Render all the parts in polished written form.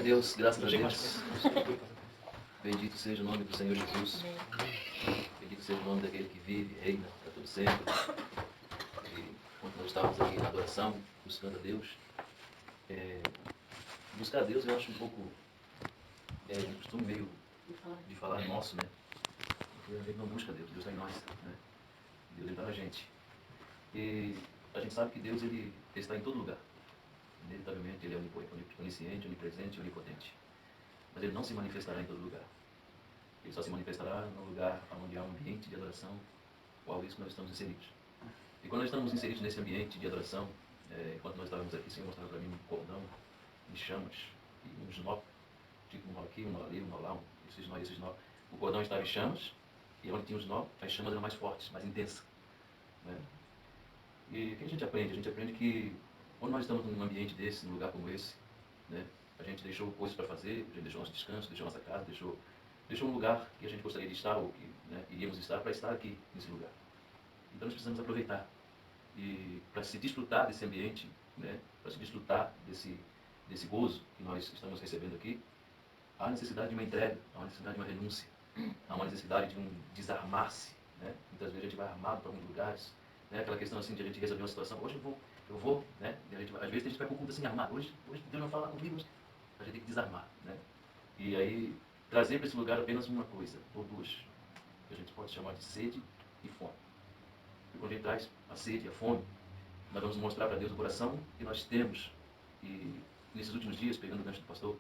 Deus, graças a Deus. Bendito seja o nome do Senhor Jesus. Bendito seja o nome daquele que vive, reina para todo sempre. E quando nós estávamos aqui na adoração, buscando a Deus, buscar a Deus eu acho um pouco, um costume meio de falar nosso, né? Porque a gente não busca Deus, Deus está em nós, né? Deus está na gente. E a gente sabe que Deus ele está em todo lugar. Inevitavelmente ele é onisciente, onipresente e onipotente. Mas ele não se manifestará em todo lugar. Ele só se manifestará no lugar onde há um ambiente de adoração, qual isso nós estamos inseridos. E quando nós estamos inseridos nesse ambiente de adoração, enquanto nós estávamos aqui, o Senhor mostrava para mim um cordão em chamas e uns nó, tipo um nó aqui, um nó ali, um nó lá, esses nó. O cordão estava em chamas e onde tinha os nó, as chamas eram mais fortes, mais intensas. Né? E o que a gente aprende? A gente aprende que quando nós estamos num ambiente desse, num lugar como esse, né, a gente deixou coisas para fazer, a gente deixou nosso descanso, deixou nossa casa, deixou um lugar que a gente gostaria de estar, ou que iríamos estar, para estar aqui, nesse lugar. Então nós precisamos aproveitar. E para se desfrutar desse ambiente, né, para se desfrutar desse gozo que nós estamos recebendo aqui, há necessidade de uma entrega, há uma necessidade de uma renúncia, há uma necessidade de um desarmar-se. Né? Muitas vezes a gente vai armado para alguns lugares, né? Aquela questão assim de a gente resolver uma situação, hoje eu vou, né? Às vezes a gente vai com o culto assim armado, hoje Deus não fala comigo, a gente tem que desarmar. Né? E aí trazer para esse lugar apenas uma coisa, ou duas, que a gente pode chamar de sede e fome. E quando a gente traz a sede e a fome, nós vamos mostrar para Deus o coração que nós temos. E nesses últimos dias, pegando o gancho do pastor,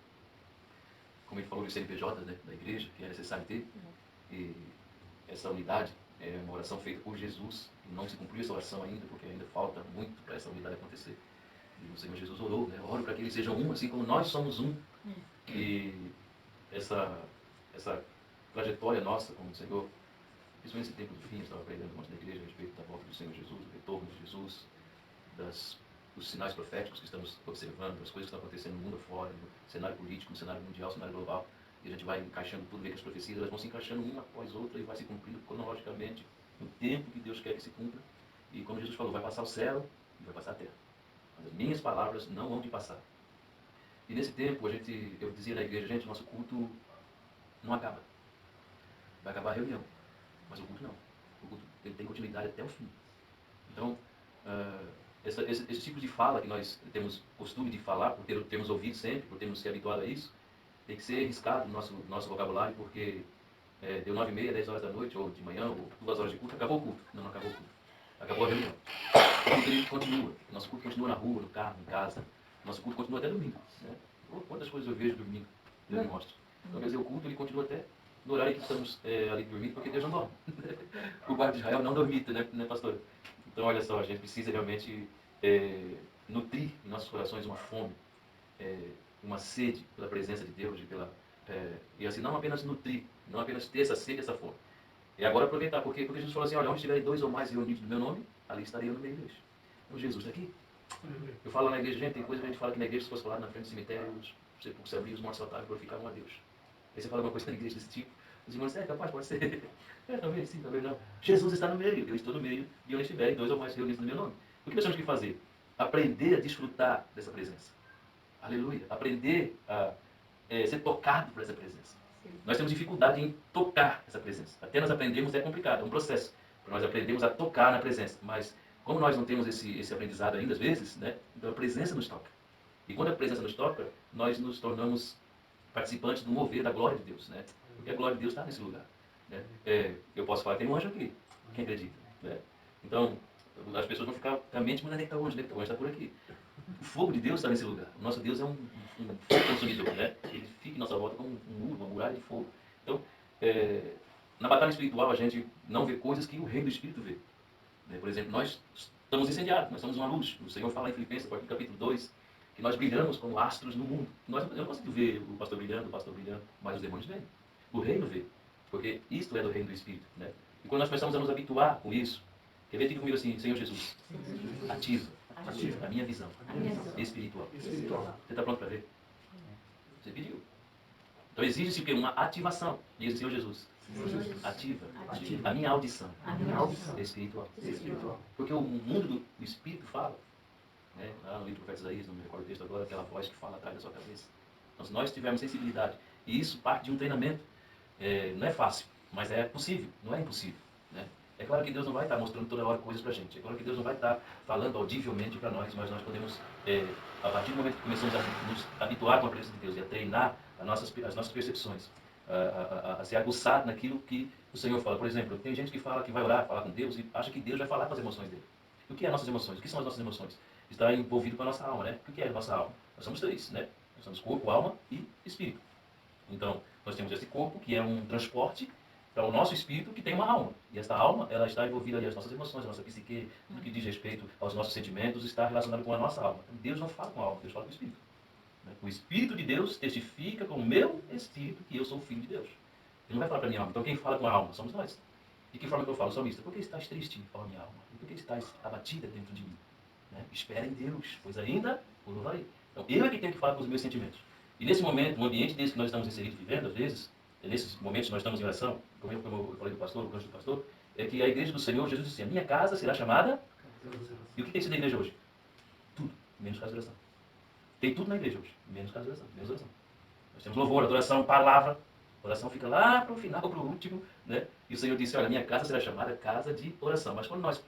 como ele falou do CNPJ, né, da igreja, que é necessário ter, e essa unidade é uma oração feita por Jesus, e não se cumpriu essa oração ainda, porque ainda falta muito para essa unidade acontecer. E o Senhor Jesus orou, né, oro para que eles sejam um, assim como nós somos um. E essa trajetória nossa como o Senhor, principalmente nesse tempo do fim, eu estava pregando um monte da igreja a respeito da volta do Senhor Jesus, do retorno de Jesus, dos sinais proféticos que estamos observando, das coisas que estão acontecendo no mundo afora, no cenário político, no cenário mundial, no cenário global, e a gente vai encaixando tudo, vê que as profecias elas vão se encaixando uma após outra e vai se cumprindo cronologicamente no tempo que Deus quer que se cumpra. E como Jesus falou, vai passar o céu e vai passar a terra. Mas as minhas palavras não vão te passar. E nesse tempo, eu dizia na igreja, gente, nosso culto não acaba. Vai acabar a reunião, mas o culto não. O culto ele tem continuidade até o fim. Então, esse tipo de fala que nós temos costume de falar, por termos ouvido sempre, por termos se habituado a isso, tem que ser riscado no nosso vocabulário, porque deu 9h30, 10 horas da noite, ou de manhã, ou 2 horas de culto, acabou o culto. Não acabou o culto. Acabou a reunião. O culto ele continua. Nosso culto continua na rua, no carro, em casa. Nosso culto continua até domingo. Né? Quantas coisas eu vejo domingo, Deus me mostra. Então, quer dizer, o culto ele continua até no horário que estamos ali dormindo, porque Deus não dorme. O guarda de Israel não dormita, né, pastor? Então, olha só, a gente precisa realmente nutrir em nossos corações uma fome, uma sede pela presença de Deus e assim, não apenas nutrir, não apenas ter essa sede, essa fome. E agora aproveitar, porque Jesus falou assim, olha, onde estiverem 2 ou mais reunidos no meu nome, ali estarei eu no meio deles. Então, Jesus está aqui. Eu falo na igreja, gente, tem coisa que a gente fala que na igreja, se fosse falar na frente do cemitério, os sepulcros se abriam, os mortos saltavam e glorificavam a Deus. Aí você fala uma coisa na igreja desse tipo, os irmãos dizem, capaz, pode ser. Talvez sim, talvez não. Jesus está no meio, eu estou no meio de onde estiverem 2 ou mais reunidos no meu nome. O que nós temos que fazer? Aprender a desfrutar dessa presença. Aleluia. Aprender a ser tocado por essa presença. Nós temos dificuldade em tocar essa presença. Até nós aprendemos é complicado, é um processo. Para nós aprendemos a tocar na presença. Mas como nós não temos esse aprendizado ainda, às vezes, né, então a presença nos toca. E quando a presença nos toca, nós nos tornamos participantes do mover da glória de Deus. Né? Porque a glória de Deus está nesse lugar. Né? Eu posso falar que tem um anjo aqui. Quem acredita? Né? Então, as pessoas vão ficar com a mente, mas onde é que está o anjo? O anjo está por aqui. O fogo de Deus está nesse lugar. O nosso Deus é um fogo consumidor, né? Ele fica em nossa volta como um muro, uma muralha de fogo. Então, na batalha espiritual, a gente não vê coisas que o rei do Espírito vê. Né? Por exemplo, nós estamos incendiados, nós somos uma luz. O Senhor fala em Filipenses, capítulo 2, que nós brilhamos como astros no mundo. Eu não consigo ver o pastor brilhando, mas os demônios veem. O reino vê. Porque isto é do reino do Espírito. Né? E quando nós começamos a nos habituar com isso, quer ver? Diga comigo assim, Senhor Jesus, ativa a minha visão espiritual. Você está pronto para ver? Você pediu. Então exige-se uma ativação. Diz o Senhor Jesus. Ativa a minha audição espiritual. Porque o mundo do Espírito fala. Né? Lá no livro do profeta Isaías, não me recordo o texto agora, aquela voz que fala atrás da sua cabeça. Então, se nós tivermos sensibilidade, e isso parte de um treinamento, não é fácil, mas é possível, não é impossível. Né? É claro que Deus não vai estar mostrando toda hora coisas para a gente. É claro que Deus não vai estar falando audivelmente para nós, mas nós podemos, a partir do momento que começamos a nos habituar com a presença de Deus e a treinar as nossas percepções, a se aguçar naquilo que o Senhor fala. Por exemplo, tem gente que fala que vai orar, falar com Deus e acha que Deus vai falar com as emoções dele. O que é as nossas emoções? O que são as nossas emoções? Está envolvido com a nossa alma, né? O que é a nossa alma? Nós somos três, né? Nós somos corpo, alma e espírito. Então, nós temos esse corpo, que é um transporte para o nosso espírito, que tem uma alma. E essa alma, ela está envolvida ali, as nossas emoções, a nossa psique, tudo que diz respeito aos nossos sentimentos, está relacionado com a nossa alma. Então, Deus não fala com a alma, Deus fala com o espírito. O Espírito de Deus testifica com o meu espírito que eu sou filho de Deus. Ele não vai falar para a minha alma. Então, quem fala com a alma somos nós. De que forma que eu falo, salmista? Por que estás triste, ó minha alma? Por que estás abatida dentro de mim? Né? Espera em Deus, pois ainda o louvarei. Então, eu é que tenho que falar com os meus sentimentos. E nesse momento, no ambiente desse que nós estamos inseridos vivendo, às vezes, nesses momentos que nós estamos em oração, como eu falei do pastor, o canto do pastor, é que a igreja do Senhor, Jesus disse assim, a minha casa será chamada... E o que tem sido a igreja hoje? Tudo, menos casa de oração. Tem tudo na igreja hoje, menos casa de oração, menos oração. Nós temos louvor, adoração, palavra. A oração fica lá para o final, para o último, né? E o Senhor disse, olha, minha casa será chamada casa de oração. Mas quando nós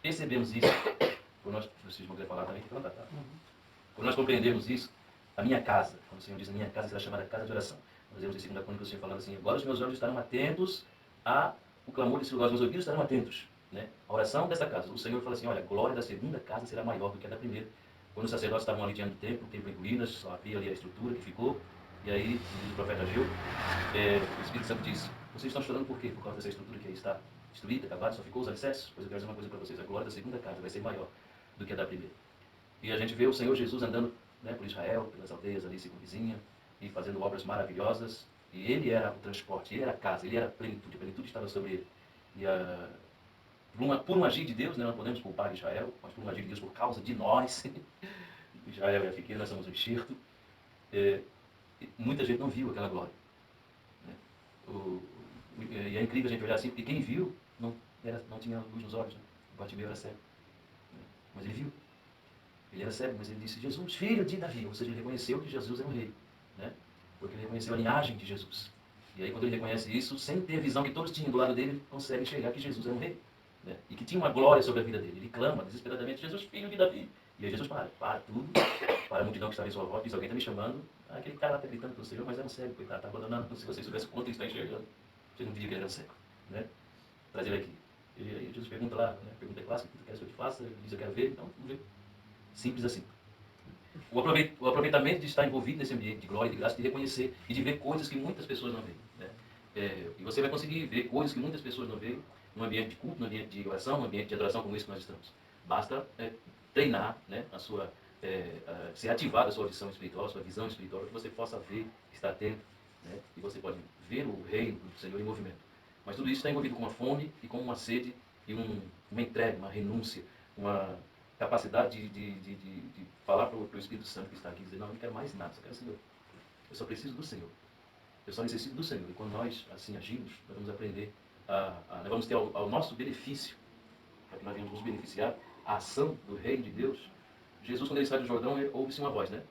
percebemos isso, quando nós, vocês vão querer falar também, tá? Quando nós compreendemos isso, a minha casa, quando o Senhor diz, a minha casa será chamada casa de oração. Nós vemos em 2 Crônicas o Senhor falando assim, agora os meus olhos estarão atentos ao clamor desse lugar, os meus ouvidos estarão atentos, né? A oração dessa casa. O Senhor fala assim, olha, a glória da segunda casa será maior do que a da primeira. Quando os sacerdotes estavam ali diante do templo em ruínas, só havia ali a estrutura que ficou, e aí, diz o profeta Ageu, o Espírito Santo diz, vocês estão chorando por quê? Por causa dessa estrutura que aí está destruída, acabada, só ficou os alicerces? Pois eu quero dizer uma coisa para vocês, a glória da segunda casa vai ser maior do que a da primeira. E a gente vê o Senhor Jesus andando, né, por Israel, pelas aldeias ali circunvizinha, e fazendo obras maravilhosas, e ele era o transporte, ele era a casa, ele era a plenitude estava sobre ele. E por um agir de Deus, né, não podemos culpar Israel, mas por um agir de Deus por causa de nós, Israel é a figueira, nós somos o enxerto, muita gente não viu aquela glória. Né? E é incrível a gente olhar assim, porque quem viu não tinha luz nos olhos. Né? O Bartimeu era cego. Né? Mas ele viu. Ele era cego, mas ele disse, Jesus, filho de Davi. Ou seja, ele reconheceu que Jesus é um rei. Né? Porque ele reconheceu a linhagem de Jesus. E aí, quando ele reconhece isso, sem ter a visão que todos tinham do lado dele, ele consegue enxergar que Jesus é um rei. Né? E que tinha uma glória sobre a vida dele. Ele clama desesperadamente, Jesus, filho de Davi. E aí Jesus para tudo, para a multidão que estava em sua volta, diz, alguém está me chamando. Aquele cara está gritando para o Senhor, mas é um cego, coitado, está abandonando. Se você soubesse quanto ele está enxergando, você não diria que ele era um cego. Né? Traz ele aqui. E aí Jesus pergunta lá, né? Pergunta clássica, o que tu queres que eu te faça? Ele diz, eu quero ver, então vamos ver. Simples assim. O aproveitamento de estar envolvido nesse ambiente de glória e de graça, de reconhecer e de ver coisas que muitas pessoas não veem. Né? E você vai conseguir ver coisas que muitas pessoas não veem no ambiente de culto, no ambiente de oração, no ambiente de adoração como esse que nós estamos. Basta treinar, né, ser ativada a sua visão espiritual, a sua visão espiritual, para que você possa ver, estar atento, né, e você pode ver o reino do Senhor em movimento. Mas tudo isso está envolvido com uma fome e com uma sede e uma entrega, uma renúncia, uma capacidade de falar para o Espírito Santo que está aqui, dizer, não, eu não quero mais nada, só quero o Senhor. Eu só preciso do Senhor. Eu só necessito do Senhor. E quando nós assim agimos, nós vamos aprender nós vamos ter ao nosso benefício, para que nós venhamos nos beneficiar, a ação do reino de Deus. Jesus, quando ele sai do Jordão, ouve-se uma voz, né?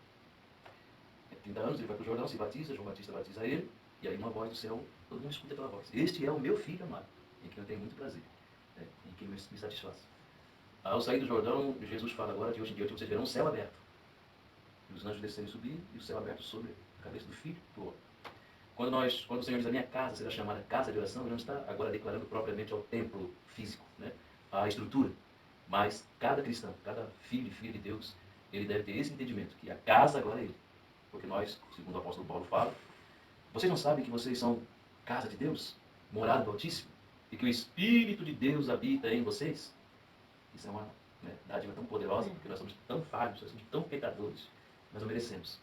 30 anos, ele vai para o Jordão, se batiza, João Batista batiza ele, e aí uma voz do céu, todo mundo escuta aquela voz. Este é o meu filho amado, em quem eu tenho muito prazer, né? Em quem me satisfaz. Ao sair do Jordão, Jesus fala agora, de hoje em dia, vocês verão um céu aberto. E os anjos descendo e subindo, e o céu aberto sobre a cabeça do filho do homem. Quando o Senhor diz, a minha casa será chamada casa de oração, ele não está agora declarando propriamente ao templo físico, né? A estrutura. Mas cada cristão, cada filho e filha de Deus, ele deve ter esse entendimento, que a casa agora é ele. Porque nós, segundo o apóstolo Paulo fala, vocês não sabem que vocês são casa de Deus, morada do Altíssimo, e que o Espírito de Deus habita em vocês? Isso é uma dádiva tão poderosa, porque nós somos tão falhos, nós somos tão pecadores, nós não merecemos.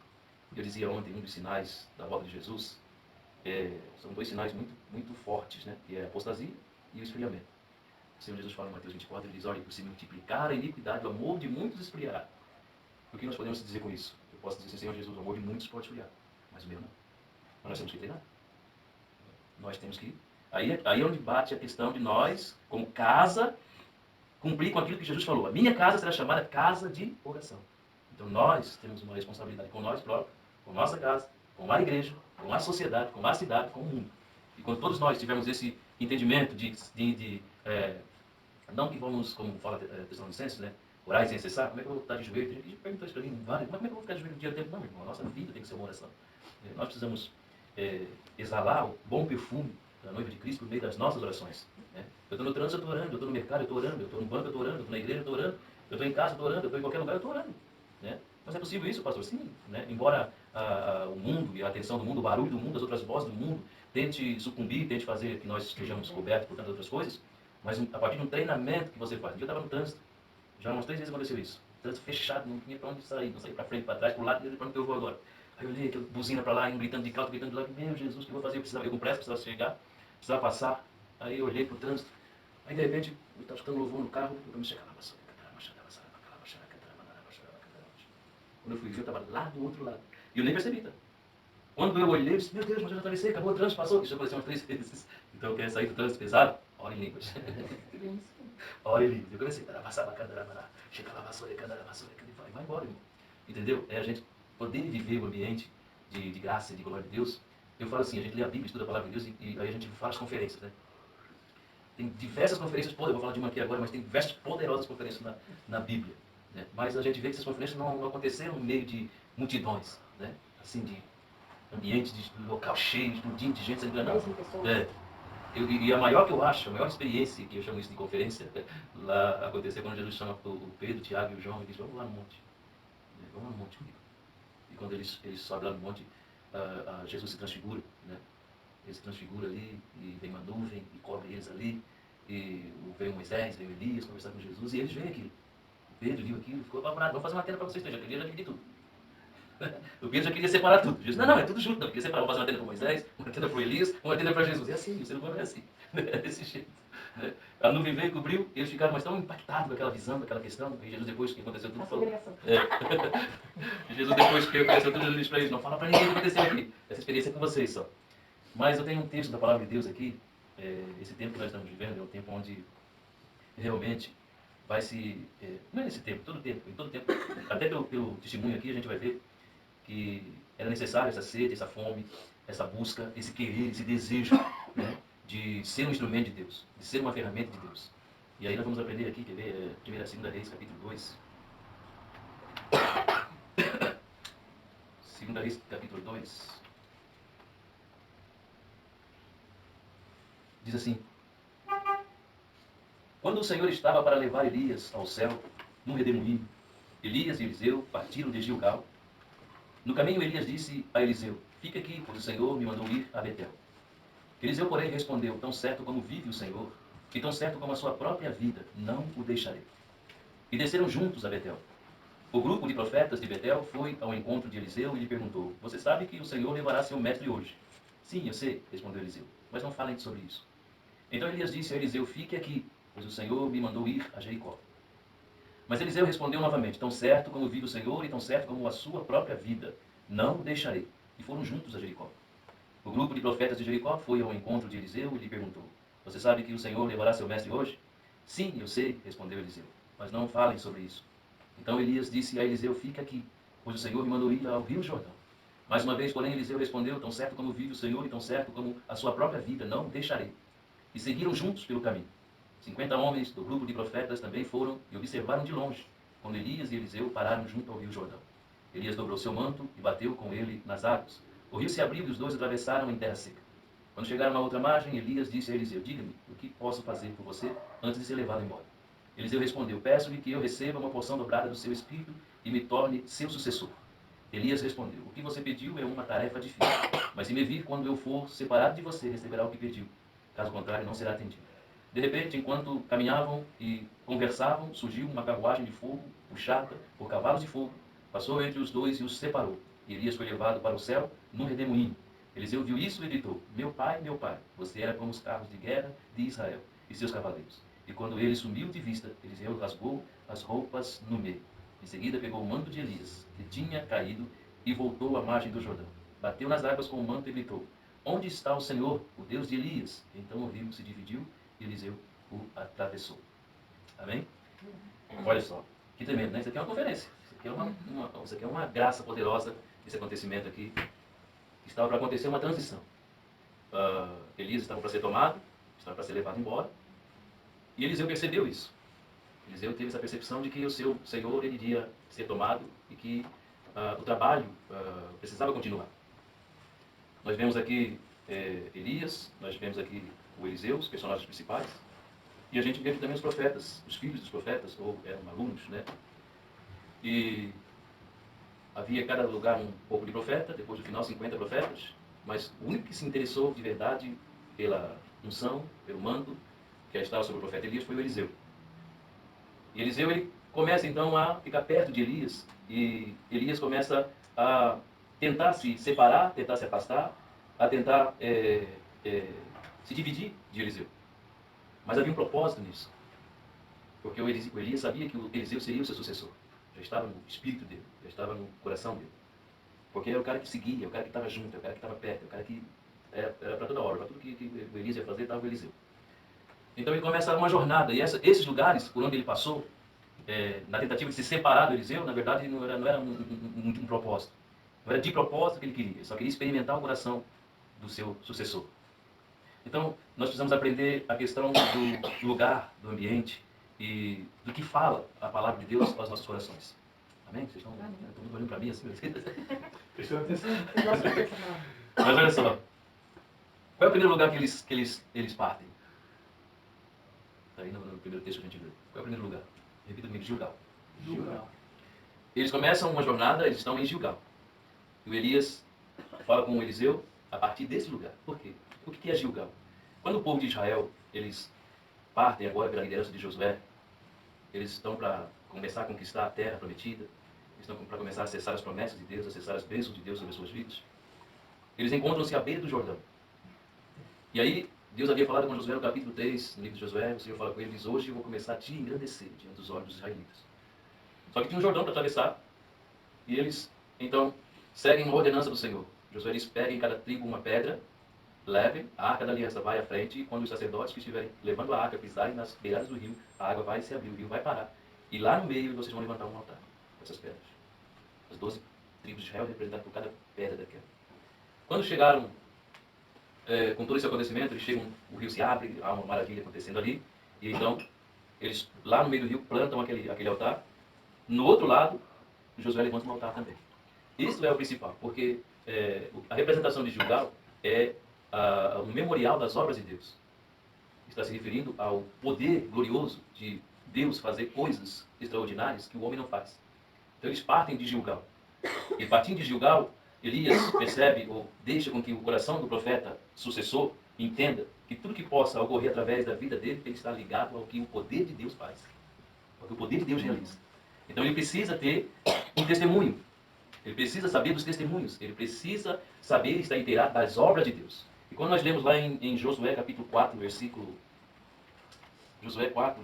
Eu dizia ontem, um dos sinais da volta de Jesus, são dois sinais muito, muito fortes, né? Que é a apostasia e o esfriamento. O Senhor Jesus fala em Mateus 24, ele diz, olha, por se multiplicar a iniquidade, o amor de muitos esfriará. O que nós podemos dizer com isso? Eu posso dizer assim, Senhor Jesus, o amor de muitos pode esfriar, mas o meu não. Mas nós temos que treinar. Nós temos que... Aí é onde bate a questão de nós, como casa, cumprir com aquilo que Jesus falou. A minha casa será chamada casa de oração. Então nós temos uma responsabilidade com nós próprios, com nossa casa, com a igreja, com a sociedade, com a cidade, com o mundo. E quando todos nós tivermos esse entendimento não que vamos, como fala a Tessalonicenses, né? Orar sem cessar, como é que eu vou estar de joelho? Tem gente que perguntou isso para mim, várias, como é que eu vou ficar de joelho o dia inteiro? Não, irmão, a nossa vida tem que ser uma oração. Nós precisamos exalar o bom perfume da noiva de Cristo por meio das nossas orações. Né? Eu estou no trânsito, eu estou orando, eu estou no mercado, eu estou orando, eu estou no banco, eu estou orando, eu estou na igreja, eu estou orando, eu estou em casa, eu estou orando, eu estou em qualquer lugar, eu estou orando. Né? Mas é possível isso, pastor? Sim. Né? Embora o mundo e a atenção do mundo, o barulho do mundo, as outras vozes do mundo, tente sucumbir, tente fazer que nós estejamos cobertos por tantas outras coisas, mas a partir de um treinamento que você faz. Um dia eu estava no trânsito, já umas 3 vezes aconteceu isso. Trânsito fechado, não tinha para onde sair, não saí para frente, para trás, para o lado, para onde eu vou agora. Aí eu olhei aquela buzina para lá, um gritando de cá, outro gritando de lá, meu Jesus, o que eu vou fazer? Eu com pressa, precisava chegar, precisava passar. Aí eu olhei para o trânsito, aí de repente, eu estava escutando louvor no carro, eu comecei a chegar lá, quando eu fui ver, eu estava lá do outro lado. E eu nem percebi, tá? Quando eu olhei, eu disse, meu Deus, mas eu já atravessei, acabou o trânsito, passou. Isso aconteceu umas 3 vezes. Então eu quero sair do trânsito pesado, ora em línguas. Ora em línguas. Eu comecei, e vai embora, irmão. Entendeu? É a gente poder viver o ambiente de graça e de glória de Deus. Eu falo assim, a gente lê a Bíblia, estuda a palavra de Deus e aí a gente faz conferências, né? Tem diversas conferências, eu vou falar de uma aqui agora, mas tem diversas poderosas conferências na Bíblia. Né? Mas a gente vê que essas conferências não aconteceram no meio de multidões, né? Assim, de ambiente de local cheio, explodindo de gente, sendo enganado. E a maior que eu acho, a maior experiência, que eu chamo isso de conferência, lá aconteceu quando Jesus chama o Pedro, o Tiago e o João e diz, vamos lá no monte. Vamos lá no monte comigo. E quando eles sobem lá no monte, Jesus se transfigura, né? Ele se transfigura ali, e vem uma nuvem, e cobre eles ali, e vem Moisés, vem Elias conversar com Jesus, e eles veem aquilo. O Pedro viu aquilo, ficou apavorado, vamos fazer uma tenda para vocês, já queria dividir tudo. O Pedro já queria separar tudo. Jesus, não, é tudo junto. Não, queria separar. Vamos fazer uma tenda para Moisés, uma tenda para Elias, uma tenda para Jesus. É assim, o ser humano é assim. É desse jeito. A nuvem veio e cobriu, e eles ficaram mais tão impactados com aquela visão, com aquela questão. E Jesus, depois que aconteceu tudo, falou. Jesus, depois que aconteceu tudo, Jesus disse para eles: não fala para ninguém o que aconteceu aqui. Essa experiência é com vocês só. Mas eu tenho um texto da palavra de Deus aqui. Esse tempo que nós estamos vivendo é um tempo onde realmente vai se. Não é nesse tempo, em todo tempo. Até pelo testemunho aqui, a gente vai ver que era necessário essa sede, essa fome, essa busca, esse querer, esse desejo, né, de ser um instrumento de Deus, de ser uma ferramenta de Deus. E aí nós vamos aprender aqui, quer ver, 1 Reis, capítulo 2. 2 Reis, capítulo 2. Diz assim: quando o Senhor estava para levar Elias ao céu, num redemoinho, Elias e Eliseu partiram de Gilgal. No caminho, Elias disse a Eliseu: fica aqui, pois o Senhor me mandou ir a Betel. Eliseu, porém, respondeu: tão certo como vive o Senhor, e tão certo como a sua própria vida, não o deixarei. E desceram juntos a Betel. O grupo de profetas de Betel foi ao encontro de Eliseu e lhe perguntou: você sabe que o Senhor levará seu mestre hoje? Sim, eu sei, respondeu Eliseu, mas não falem sobre isso. Então Elias disse a Eliseu: fique aqui, pois o Senhor me mandou ir a Jericó. Mas Eliseu respondeu novamente: tão certo como vive o Senhor, e tão certo como a sua própria vida, não o deixarei. E foram juntos a Jericó. O grupo de profetas de Jericó foi ao encontro de Eliseu e lhe perguntou: você sabe que o Senhor levará seu mestre hoje? Sim, eu sei, respondeu Eliseu, mas não falem sobre isso. Então Elias disse a Eliseu: fica aqui, pois o Senhor me mandou ir ao rio Jordão. Mais uma vez, porém, Eliseu respondeu: tão certo como vive o Senhor, e tão certo como a sua própria vida, não o deixarei. E seguiram juntos pelo caminho. 50 homens do grupo de profetas também foram e observaram de longe, quando Elias e Eliseu pararam junto ao rio Jordão. Elias dobrou seu manto e bateu com ele nas águas. O rio se abriu e os dois atravessaram em terra seca. Quando chegaram à outra margem, Elias disse a Eliseu: diga-me, o que posso fazer por você antes de ser levado embora? Eliseu respondeu: peço-lhe que eu receba uma porção dobrada do seu espírito e me torne seu sucessor. Elias respondeu: o que você pediu é uma tarefa difícil, mas se me vir quando eu for separado de você, receberá o que pediu. Caso contrário, não será atendido. De repente, enquanto caminhavam e conversavam, surgiu uma carruagem de fogo, puxada por cavalos de fogo, passou entre os dois e os separou. E Elias foi levado para o céu num redemoinho. Eliseu viu isso e gritou: meu pai, você era como os carros de guerra de Israel e seus cavaleiros. E quando ele sumiu de vista, Eliseu rasgou as roupas no meio. Em seguida pegou o manto de Elias, que tinha caído, e voltou à margem do Jordão. Bateu nas águas com o manto e gritou: onde está o Senhor, o Deus de Elias? Então o rio se dividiu e Eliseu o atravessou. Amém? Olha só, que tremendo, né? Isso aqui é uma conferência. Isso aqui é uma graça poderosa esse acontecimento aqui, estava para acontecer uma transição. Elias estava para ser tomado, estava para ser levado embora, e Eliseu percebeu isso. Eliseu teve essa percepção de que o seu Senhor ele iria ser tomado e que o trabalho precisava continuar. Nós vemos aqui Elias, nós vemos aqui o Eliseu, os personagens principais, e a gente vê aqui também os profetas, os filhos dos profetas, ou eram alunos, né? E havia em cada lugar um pouco de profeta, depois do final 50 profetas, mas o único que se interessou de verdade pela unção, pelo mando que estava sobre o profeta Elias foi o Eliseu. E Eliseu ele começa então a ficar perto de Elias, e Elias começa a tentar se separar, tentar se afastar, a tentar se dividir de Eliseu. Mas havia um propósito nisso, porque o Elias sabia que o Eliseu seria o seu sucessor. Já estava no espírito dele, já estava no coração dele. Porque era o cara que seguia, o cara que estava junto, o cara que estava perto, o cara que era para toda hora, para tudo que o Elias ia fazer, estava o Eliseu. Então ele começa uma jornada, e esses lugares por onde ele passou, na tentativa de se separar do Eliseu, na verdade não era um propósito. Não era de propósito que ele queria, ele só queria experimentar o coração do seu sucessor. Então, nós precisamos aprender a questão do lugar, do ambiente e do que fala a palavra de Deus aos nossos corações. Amém? Vocês estão olhando para mim assim? Prestando atenção. Mas olha só. Qual é o primeiro lugar que eles partem? Está aí no primeiro texto que a gente leu. Qual é o primeiro lugar? Repita comigo, Gilgal. Gilgal. Eles começam uma jornada, eles estão em Gilgal. E o Elias fala com o Eliseu a partir desse lugar. Por quê? O que é Gilgal? Quando o povo de Israel, eles partem agora pela liderança de Josué, eles estão para começar a conquistar a terra prometida, eles estão para começar a acessar as promessas de Deus, acessar as bênçãos de Deus sobre as suas vidas. Eles encontram-se à beira do Jordão. E aí, Deus havia falado com Josué no capítulo 3, no livro de Josué, o Senhor fala com ele, diz, hoje eu vou começar a te engrandecer diante dos olhos dos israelitas. Só que tinha um Jordão para atravessar, e eles, então, seguem uma ordenança do Senhor. Josué diz, peguem em cada tribo uma pedra, levem, a arca da aliança vai à frente, e quando os sacerdotes que estiverem levando a arca pisarem nas beiradas do rio, a água vai se abrir, o rio vai parar. E lá no meio vocês vão levantar um altar com essas pedras. As 12 tribos de Israel representadas por cada pedra daquela. Quando chegaram com todo esse acontecimento, eles chegam, o rio se abre, há uma maravilha acontecendo ali, e então eles lá no meio do rio plantam aquele altar. No outro lado, Josué levanta um altar também. Isso é o principal, porque a representação de Gilgal é um memorial das obras de Deus. Está se referindo ao poder glorioso de Deus fazer coisas extraordinárias que o homem não faz. Então eles partem de Gilgal. E partindo de Gilgal, Elias percebe ou deixa com que o coração do profeta sucessor entenda que tudo que possa ocorrer através da vida dele tem que estar ligado ao que o poder de Deus faz. Ao que o poder de Deus realiza. Então ele precisa ter um testemunho. Ele precisa saber dos testemunhos. Ele precisa saber estar inteirado das obras de Deus. E quando nós lemos lá em Josué capítulo 4, versículo... Josué 4.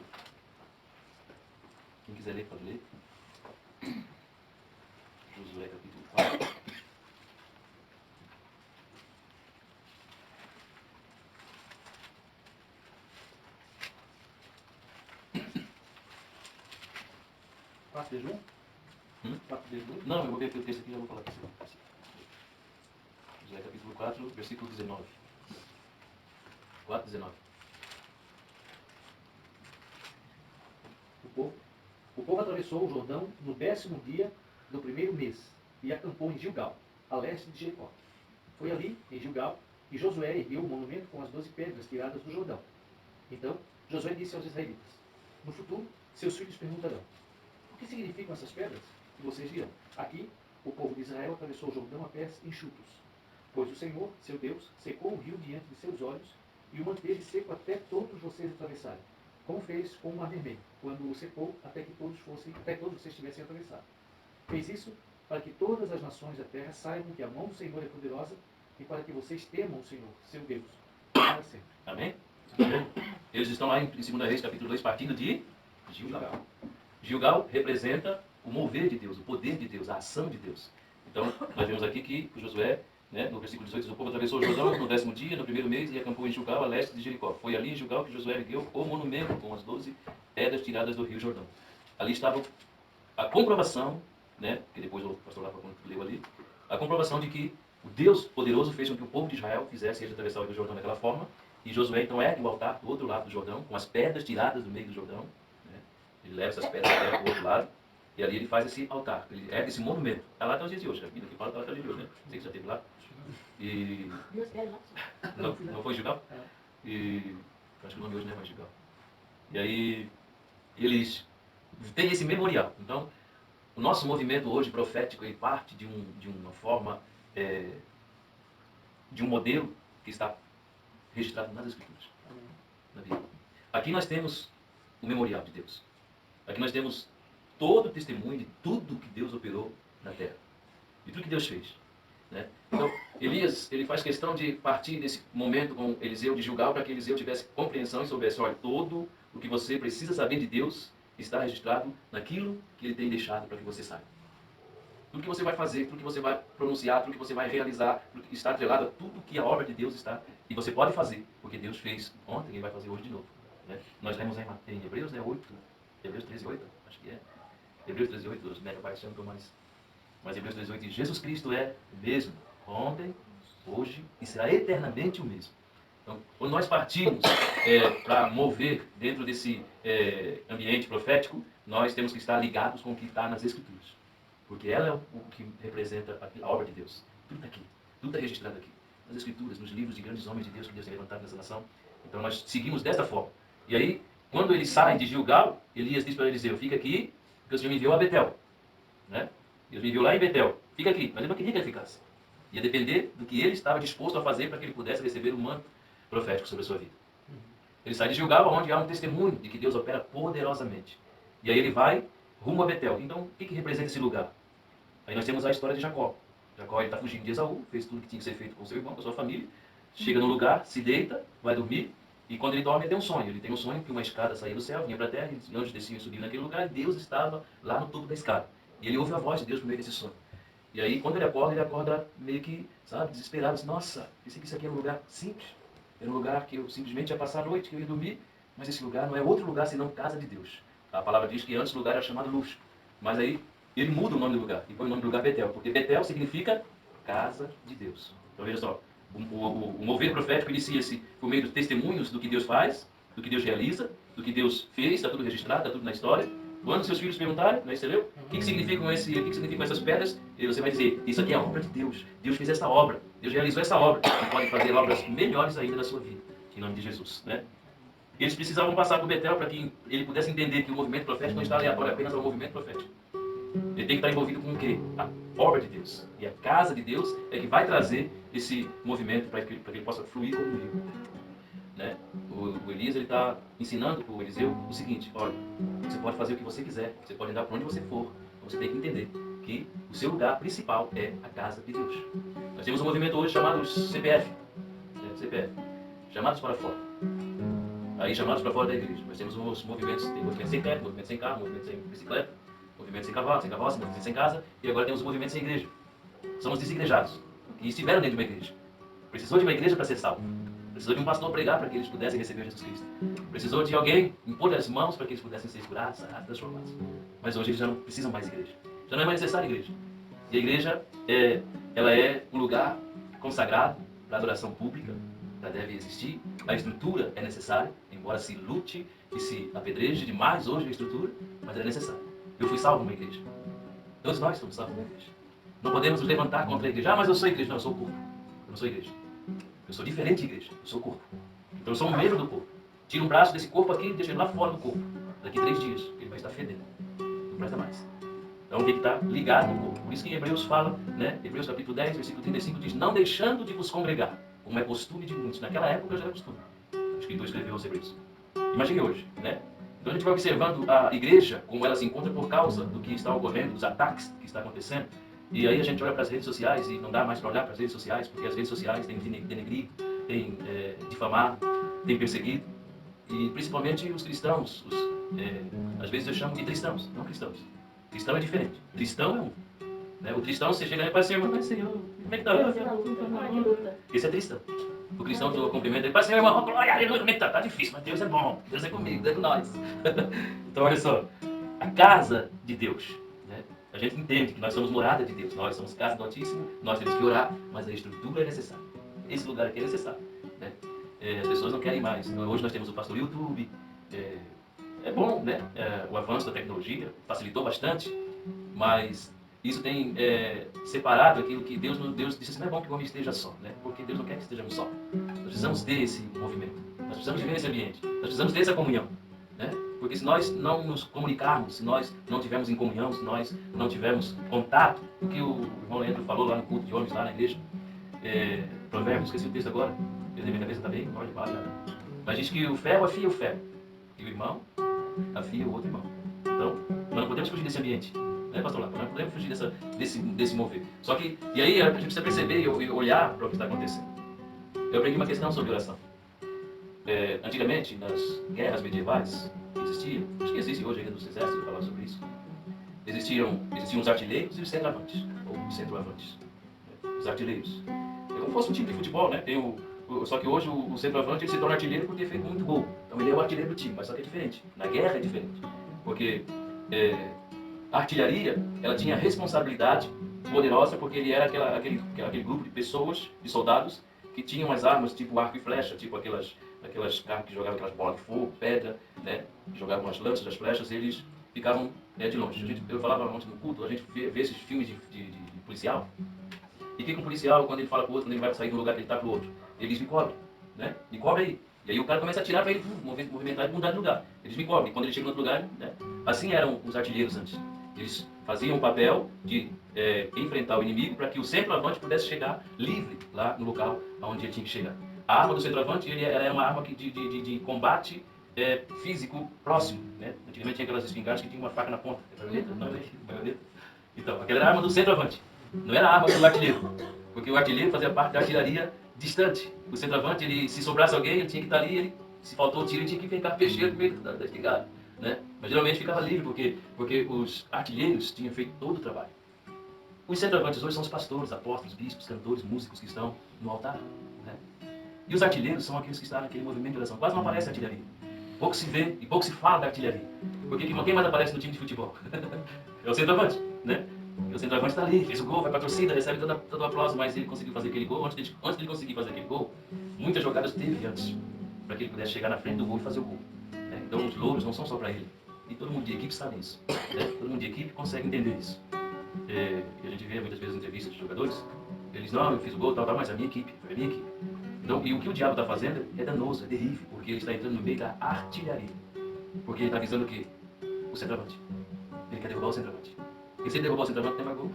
Quem quiser ler, pode ler. Josué capítulo 4. Desde 1? 4 desde 1? Não, eu vou ver aqui o texto aqui e já vou falar com você. Josué capítulo 4, versículo 19. 4, 19. O povo atravessou o Jordão no 10º dia do primeiro mês e acampou em Gilgal, a leste de Jericó. Foi ali, em Gilgal, que Josué ergueu o monumento com as 12 pedras tiradas do Jordão. Então, Josué disse aos israelitas, no futuro, seus filhos perguntarão, o que significam essas pedras? E vocês dirão, aqui, o povo de Israel atravessou o Jordão a pés enxutos, pois o Senhor, seu Deus, secou o rio diante de seus olhos e o manteve seco até todos vocês atravessarem, como fez com o Mar Vermelho, quando o secou até que todos vocês tivessem atravessado. Fez isso para que todas as nações da terra saibam que a mão do Senhor é poderosa e para que vocês temam o Senhor, seu Deus, para sempre. Amém? Eles estão lá em 2 Reis, capítulo 2, partindo de Gilgal. Gilgal representa o mover de Deus, o poder de Deus, a ação de Deus. Então, nós vemos aqui que o Josué, no versículo 18, o povo atravessou o Jordão no 10º dia, no primeiro mês, e acampou em Gilgal, a leste de Jericó. Foi ali em Gilgal que Josué ergueu o monumento com as 12 pedras tiradas do rio Jordão. Ali estava a comprovação, que depois o pastor Rafa leu ali, a comprovação de que o Deus poderoso fez com que o povo de Israel fizesse eles atravessar o Rio Jordão daquela forma. E Josué então ergue o altar do outro lado do Jordão, com as pedras tiradas do meio do Jordão. Né? Ele leva essas pedras até o outro lado. E ali ele faz esse altar, ele ergue esse monumento. Está lá até os dias de hoje. A vida que fala está lá até os dias de hoje, né? Não sei se já esteve lá. E... Não foi em Gilgal? E... Acho que o nome hoje não é mais Gilgal. E aí, eles têm esse memorial. Então, o nosso movimento hoje profético ele parte de uma forma, de um modelo que está registrado nas Escrituras, na Bíblia. Aqui nós temos o memorial de Deus. Aqui nós temos todo o testemunho de tudo que Deus operou na terra. De tudo que Deus fez. Né? Então, Elias, ele faz questão de partir desse momento com Eliseu de Gilgal para que Eliseu tivesse compreensão e soubesse, olha, todo o que você precisa saber de Deus está registrado naquilo que Ele tem deixado para que você saiba. Tudo que você vai fazer, tudo que você vai pronunciar, tudo que você vai realizar, está atrelado a tudo que a obra de Deus está. E você pode fazer, porque Deus fez ontem e vai fazer hoje de novo. Né? Nós lemos em Hebreus, né, 8, Hebreus 13, 8, acho que é. Hebreus 13, 8, os mega paixão que eu mais... Mas Hebreus 13, 8 diz, Jesus Cristo é o mesmo, ontem, hoje e será eternamente o mesmo. Então, quando nós partimos para mover dentro desse ambiente profético, nós temos que estar ligados com o que está nas Escrituras. Porque ela é o que representa a obra de Deus. Tudo está aqui, tudo está registrado aqui. Nas Escrituras, nos livros de grandes homens de Deus que Deus tem levantado nessa nação. Então nós seguimos desta forma. E aí, quando eles saem de Gilgal, Elias diz para Eliseu, fica aqui, porque o Senhor me enviou a Betel. Né? Deus me enviou lá em Betel. Fica aqui. Mas ele não queria que ele ficasse. Ia depender do que ele estava disposto a fazer para que ele pudesse receber o manto profético sobre a sua vida. Ele sai de Gilgal, onde há um testemunho de que Deus opera poderosamente. E aí ele vai rumo a Betel. Então, o que representa esse lugar? Aí nós temos a história de Jacó. Jacó está fugindo de Esaú, fez tudo que tinha que ser feito com seu irmão, com a sua família. Chega no lugar, se deita, vai dormir. E quando ele dorme, ele tem um sonho. Ele tem um sonho que uma escada saía do céu, vinha para a terra, e anjos desciam e subiam naquele lugar, e Deus estava lá no topo da escada. E ele ouve a voz de Deus no meio desse sonho. E aí, quando ele acorda meio que, sabe, desesperado. Assim, nossa, pensei que isso aqui era um lugar simples. Era um lugar que eu simplesmente ia passar a noite, que eu ia dormir. Mas esse lugar não é outro lugar senão casa de Deus. A palavra diz que antes o lugar era chamado Luz. Mas aí, ele muda o nome do lugar. E põe o nome do lugar Betel. Porque Betel significa casa de Deus. Então, veja só. O mover profético inicia-se por meio dos testemunhos do que Deus faz, do que Deus realiza, do que Deus fez, está tudo registrado, está tudo na história. Quando seus filhos perguntarem, né, entendeu? O que significam essas pedras? E você vai dizer, isso aqui é a obra de Deus. Deus fez essa obra. Deus realizou essa obra. E pode fazer obras melhores ainda na sua vida. Em nome de Jesus. Né? Eles precisavam passar por Betel para que ele pudesse entender que o movimento profético não está aleatório apenas ao movimento profético. Ele tem que estar envolvido com o quê? A obra de Deus. E a casa de Deus é que vai trazer esse movimento para que ele possa fluir como um rio. Né? O Elias está ensinando para o Eliseu o seguinte, olha, você pode fazer o que você quiser, você pode andar para onde você for, mas você tem que entender que o seu lugar principal é a casa de Deus. Nós temos um movimento hoje chamado CPF, CPF, chamados para fora. Aí chamados para fora da igreja. Nós temos uns movimentos, tem movimento sem teto, movimento sem carro, movimento sem bicicleta, movimento sem cavalo, sem carroça, movimento sem casa, e agora temos movimentos sem igreja. Somos desigrejados, que estiveram dentro de uma igreja. Precisou de uma igreja para ser salvo. Precisou de um pastor pregar para que eles pudessem receber Jesus Cristo. Precisou de alguém impor as mãos para que eles pudessem ser curados, sarados, transformados. Mas hoje eles já não precisam mais de igreja. Já não é mais necessária igreja. E a igreja, ela é um lugar consagrado para adoração pública, ela deve existir. A estrutura é necessária, embora se lute e se apedreje demais hoje a estrutura, mas ela é necessária. Eu fui salvo numa igreja. Todos nós somos salvos numa igreja. Não podemos nos levantar contra a igreja. Ah, mas eu sou igreja. Não, eu sou o corpo. Eu não sou igreja. Eu sou diferente de igreja. Eu sou o corpo. Então eu sou um membro do corpo. Tira um braço desse corpo aqui e deixa ele lá fora do corpo. Daqui 3 dias. Ele vai estar fedendo. Não presta mais. Então tem que estar ligado no corpo. Por isso que em Hebreus fala, né? Hebreus capítulo 10, versículo 35 diz, não deixando de vos congregar, como é costume de muitos. Naquela época já era costume. O escritor escreveu aos Hebreus. Imagine hoje, né? Então a gente vai observando a igreja, como ela se encontra por causa do que está ocorrendo, dos ataques que está acontecendo. E aí a gente olha para as redes sociais e não dá mais para olhar para as redes sociais, porque as redes sociais têm denegrido, têm difamado, têm perseguido. E principalmente os cristãos, às vezes eu chamo de cristãos, não cristãos. Cristão é diferente. Cristão é um. Né? O cristão, você chega aí e fala assim, mas Senhor, como é que está? Esse é cristão. O cristão que eu cumprimento, ele fala assim, irmão, glória, aleluia, como é que está? Está difícil, mas Deus é bom, Deus é comigo, Deus é com nós. Então olha só, a casa de Deus. Né? A gente entende que nós somos morada de Deus, nós somos casa do Altíssimo, nós temos que orar, mas a estrutura é necessária. Esse lugar aqui é necessário. Né? As pessoas não querem mais. Hoje nós temos o pastor YouTube. É bom, né? O avanço da tecnologia facilitou bastante, mas isso tem separado aquilo que Deus disse assim, não é bom que o homem esteja só, né? Porque Deus não quer que estejamos só. Nós precisamos ter esse movimento, nós precisamos viver nesse ambiente, nós precisamos ter essa comunhão, né? Porque se nós não nos comunicarmos, se nós não tivermos em comunhão, se nós não tivermos contato, o que o irmão Leandro falou lá no culto de homens, lá na igreja, Provérbios, esqueci o texto agora, na minha cabeça está bem, mas diz que o ferro afia o ferro, e o irmão afia o outro irmão. Então, nós não podemos fugir desse ambiente, né, pastor Lapa? Nós não podemos fugir desse mover. Só que, e aí a gente precisa perceber e olhar para o que está acontecendo. Eu aprendi uma questão sobre oração. Antigamente, nas guerras medievais, existiam, acho que existe hoje ainda nos exércitos, falar sobre isso, existiam os artilheiros e os centroavantes, ou centroavantes. Os artilheiros. É como se fosse um time de futebol, né? Só que hoje o centroavante ele se torna artilheiro por ter feito muito gol. Então ele é o artilheiro do time, mas só que é diferente. Na guerra é diferente. Porque a artilharia, ela tinha responsabilidade poderosa porque ele era aquele grupo de pessoas, de soldados, que tinham as armas tipo arco e flecha, tipo aquelas carros que jogavam aquelas bolas de fogo, pedra, né? Que jogavam as lanças, as flechas, eles ficavam de longe. Eu falava ontem no culto, a gente vê esses filmes de policial, e fica um policial, quando ele fala pro outro, quando ele vai sair do lugar que ele está pro outro, ele diz, me cobre, né? Me cobre aí. E aí o cara começa a atirar para ele movimentar e mudar de lugar. Eles me cobrem. E quando ele chega em outro lugar, né? Assim eram os artilheiros antes. Eles faziam o papel de enfrentar o inimigo para que o centroavante pudesse chegar livre lá no local onde ele tinha que chegar. A arma do centroavante ela era uma arma de combate físico próximo. Né? Antigamente tinha aquelas espingardas que tinham uma faca na ponta. Baioneta? Então, aquela era a arma do centroavante. Não era a arma do artilheiro. Porque o artilheiro fazia parte da artilharia distante. O centroavante, se sobrasse alguém, ele tinha que estar ali, se faltou o tiro, ele tinha que ficar peixeiro no meio da espingarda. Né? Mas geralmente ficava livre, porque os artilheiros tinham feito todo o trabalho. Os centroavantes hoje são os pastores, apóstolos, bispos, cantores, músicos que estão no altar. Né? E os artilheiros são aqueles que estão naquele movimento de oração. Quase não aparece a artilharia. Pouco se vê e pouco se fala da artilharia. Porque quem mais aparece no time de futebol? É o centroavante, né? E o centroavante está ali, fez o gol, vai para a torcida, recebe todo o aplauso, mas ele conseguiu fazer aquele gol. Antes de ele conseguir fazer aquele gol, muitas jogadas teve antes, para que ele pudesse chegar na frente do gol e fazer o gol. Né? Então os louros não são só para ele. E todo mundo de equipe sabe isso. Né? Todo mundo de equipe consegue entender isso. E a gente vê muitas vezes entrevistas de jogadores, eles não, eu fiz o gol, tal, mas a minha equipe, foi a minha equipe. Então, e o que o diabo está fazendo é danoso, é terrível, porque ele está entrando no meio da artilharia. Porque ele está visando o quê? O centroavante. Ele quer derrubar o centroavante. E se ele derrubar o centroavante, não tem mais gol.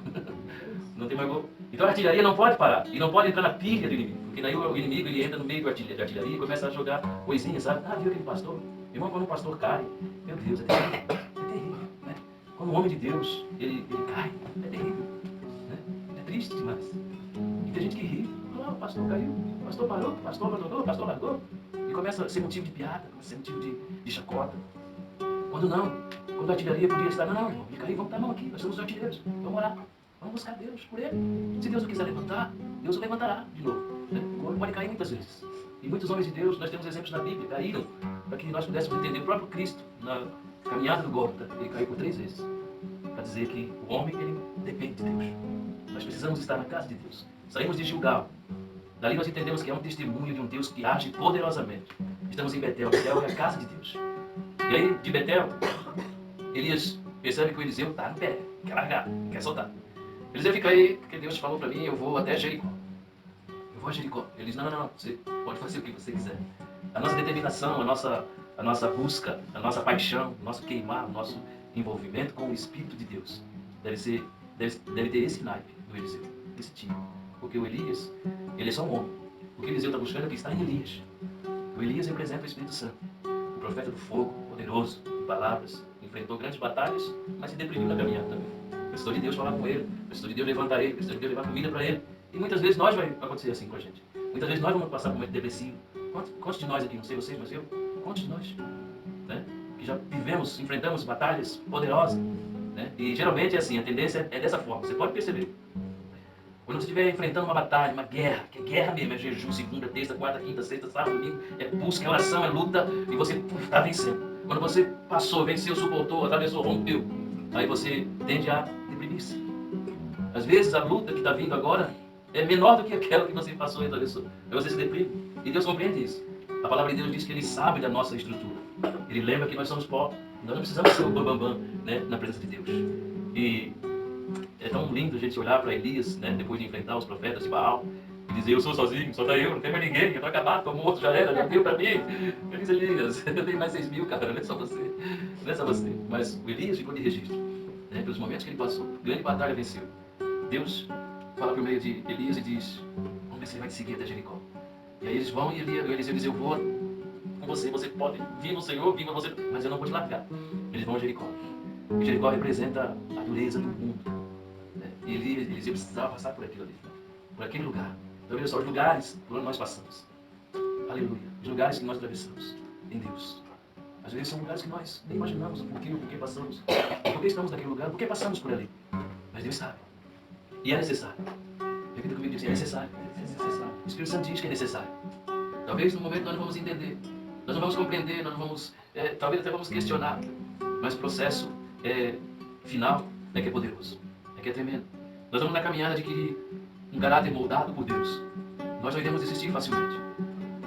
Não tem mais gol. Então a artilharia não pode parar. E não pode entrar na pilha do inimigo. Porque daí o inimigo ele entra no meio da artilharia e começa a jogar coisinhas, sabe? Ah, viu aquele pastor? Irmão, quando o pastor cai, meu Deus, é terrível. É terrível. Né? Quando o homem de Deus, ele cai, é terrível. Né? É triste demais. E tem gente que ri. Ah, o pastor caiu, o pastor parou, o pastor abandonou, o pastor largou. E começa a ser motivo de piada, começa a ser motivo de chacota. Quando não, quando a artilharia podia estar, não, irmão, ele caiu, vamos dar a mão aqui, nós somos os artilheiros, vamos orar, vamos buscar Deus por ele. Se Deus não quiser levantar, Deus o levantará de novo. Né? O homem pode cair muitas vezes. E muitos homens de Deus, nós temos exemplos na Bíblia, caíram, para que nós pudéssemos entender o próprio Cristo, na caminhada do Gólgota, ele caiu por 3 vezes, para dizer que o homem, ele depende de Deus. Nós precisamos estar na casa de Deus. Saímos de Gilgal. Dali nós entendemos que é um testemunho de um Deus que age poderosamente. Estamos em Betel. Betel é a casa de Deus. E aí, de Betel, Elias percebe que o Eliseu está no pé, quer largar, quer soltar. Eliseu fica aí, porque Deus falou para mim, eu vou até Jericó. Eu vou a Jericó. Ele diz, não, você pode fazer o que você quiser. A nossa determinação, a nossa busca, a nossa paixão, o nosso queimar, o nosso envolvimento com o Espírito de Deus deve ter esse naipe do Eliseu, esse tipo. Porque o Elias, ele é só um homem. O que Eliseu está buscando é que está em Elias. O Elias representa o Espírito Santo. O profeta do fogo, poderoso, em palavras, enfrentou grandes batalhas, mas se deprimiu na caminhada também. Precisou de Deus falar com ele, precisou de Deus levantar ele, precisou de Deus levar comida para ele. E muitas vezes vai acontecer assim com a gente. Muitas vezes nós vamos passar por um momento depressivo. Quantos de nós aqui, não sei vocês, mas eu, quantos de nós, né, que já enfrentamos batalhas poderosas, né? E geralmente é assim, a tendência é dessa forma, você pode perceber. Quando você estiver enfrentando uma batalha, uma guerra, que é guerra mesmo, é jejum, segunda, terça, quarta, quinta, sexta, sábado, domingo, é busca, é oração, é luta, e você está vencendo. Quando você passou, venceu, suportou, atravessou, rompeu, aí você tende a premissa. Às vezes a luta que está vindo agora é menor do que aquela que você passou e atravessou. Aí você se deprime. E Deus compreende isso. A palavra de Deus diz que Ele sabe da nossa estrutura. Ele lembra que nós somos pó. Nós não precisamos ser o bambambam, né, na presença de Deus. E é tão lindo a gente olhar para Elias, né, depois de enfrentar os profetas de Baal, e dizer, eu sou sozinho, só tá eu, não tem mais ninguém, eu tô acabado, tô morto, já era, já deu para mim. Eu disse, Elias, eu tenho mais 6 mil, cara, não é só você. Não é só você. Mas o Elias ficou de registro, né, pelos momentos que ele passou. Grande batalha venceu. Deus fala por meio de Elias e diz, vamos ver se ele vai te seguir até Jericó. E aí eles vão e Eliseu diz, eu vou com você, você pode vir no Senhor, vir com você, mas eu não vou te largar. Eles vão a Jericó. E Jericó representa a dureza do mundo. Né? E Eliseu precisava passar por aquilo ali, por aquele lugar. Então, olha só, os lugares por onde nós passamos. Aleluia. Os lugares que nós atravessamos em Deus. Às vezes são lugares que nós nem imaginamos por que passamos. Por que estamos naquele lugar, por que passamos por ali. Mas Deus sabe. E é necessário. Repita comigo, diz, é necessário. É necessário. O Espírito Santo diz que é necessário. Talvez no momento nós não vamos entender. Nós não vamos compreender, nós não vamos, talvez até vamos questionar. Mas o processo final é que é poderoso. É que é tremendo. Nós vamos na caminhada de adquirir um caráter moldado por Deus. Nós não iremos desistir facilmente.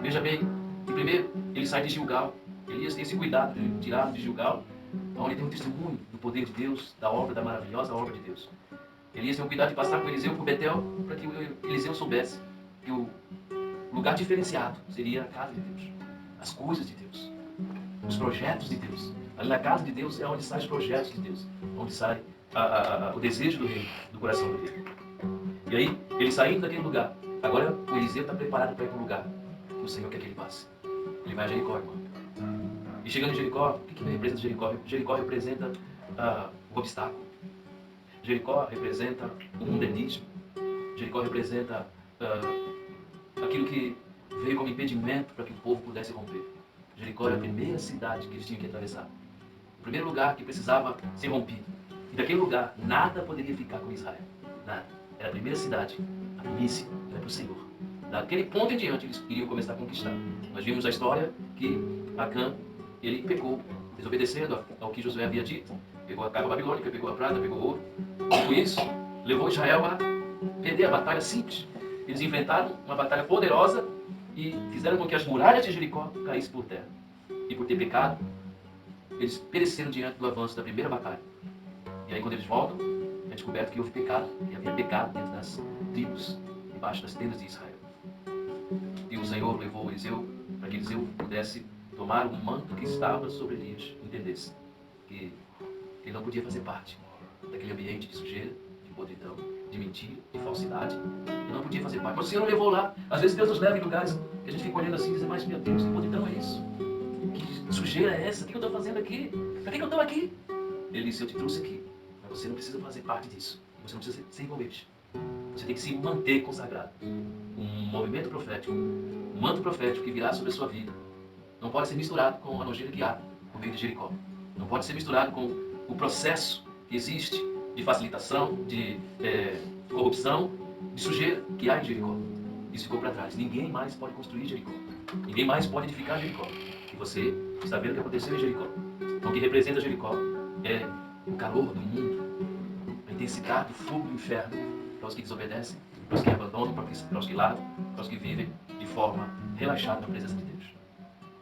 Veja bem, que primeiro ele sai de Gilgal. Elias tem esse cuidado de tirá-lo de Gilgal, onde tem um testemunho do poder de Deus, da obra, da maravilhosa obra de Deus. Elias tem o cuidado de passar com Eliseu por Betel, para que Eliseu soubesse que o lugar diferenciado seria a casa de Deus, as coisas de Deus, os projetos de Deus. Ali na casa de Deus é onde saem os projetos de Deus, onde sai o desejo do rei, do coração do rei. E aí, ele saindo daquele lugar, agora o Eliseu está preparado para ir para o lugar que o Senhor quer que ele passe. Ele vai a Jericó, irmão. E chegando em Jericó, o que representa Jericó? Jericó representa o obstáculo. Jericó representa o mundanismo. Jericó representa aquilo que veio como impedimento para que o povo pudesse romper. Jericó era a primeira cidade que eles tinham que atravessar. O primeiro lugar que precisava ser rompido. E daquele lugar, nada poderia ficar com Israel. Nada. Era a primeira cidade, a primícia, era para o Senhor. Daquele ponto em diante, eles iriam começar a conquistar. Nós vimos a história que Acã, ele pecou, desobedecendo ao que Josué havia dito. Pegou a capa babilônica, pegou a prata, pegou o ouro. E com isso, levou Israel a perder a batalha simples. Eles enfrentaram uma batalha poderosa e fizeram com que as muralhas de Jericó caíssem por terra. E por ter pecado, eles pereceram diante do avanço da primeira batalha. E aí, quando eles voltam, é descoberto que houve pecado, que havia pecado dentro das tribos, debaixo das tendas de Israel. E o Senhor levou Eliseu para que Eliseu pudesse tomar o manto que estava sobre Elias, entendesse que ele não podia fazer parte daquele ambiente de sujeira, de podridão, de mentira, de falsidade. Ele não podia fazer parte. Mas o Senhor não levou lá. Às vezes Deus nos leva em lugares que a gente fica olhando assim e diz, mas meu Deus, que podridão é isso? Que sujeira é essa? O que eu estou fazendo aqui? Para que eu estou aqui? Ele disse, eu te trouxe aqui, mas você não precisa fazer parte disso. Você não precisa se envolver. Você tem que se manter consagrado. Um movimento profético, um manto profético que virá sobre a sua vida, não pode ser misturado com a nojeira que há por meio de Jericó. Não pode ser misturado com o processo que existe de facilitação, de corrupção, de sujeira que há em Jericó. Isso ficou para trás. Ninguém mais pode construir Jericó. Ninguém mais pode edificar Jericó. E você está vendo o que aconteceu em Jericó. Então, o que representa Jericó é o calor do mundo, a intensidade do fogo do inferno para os que desobedecem, para os que abandonam, para os que largam, para os que vivem de forma relaxada na presença de Deus.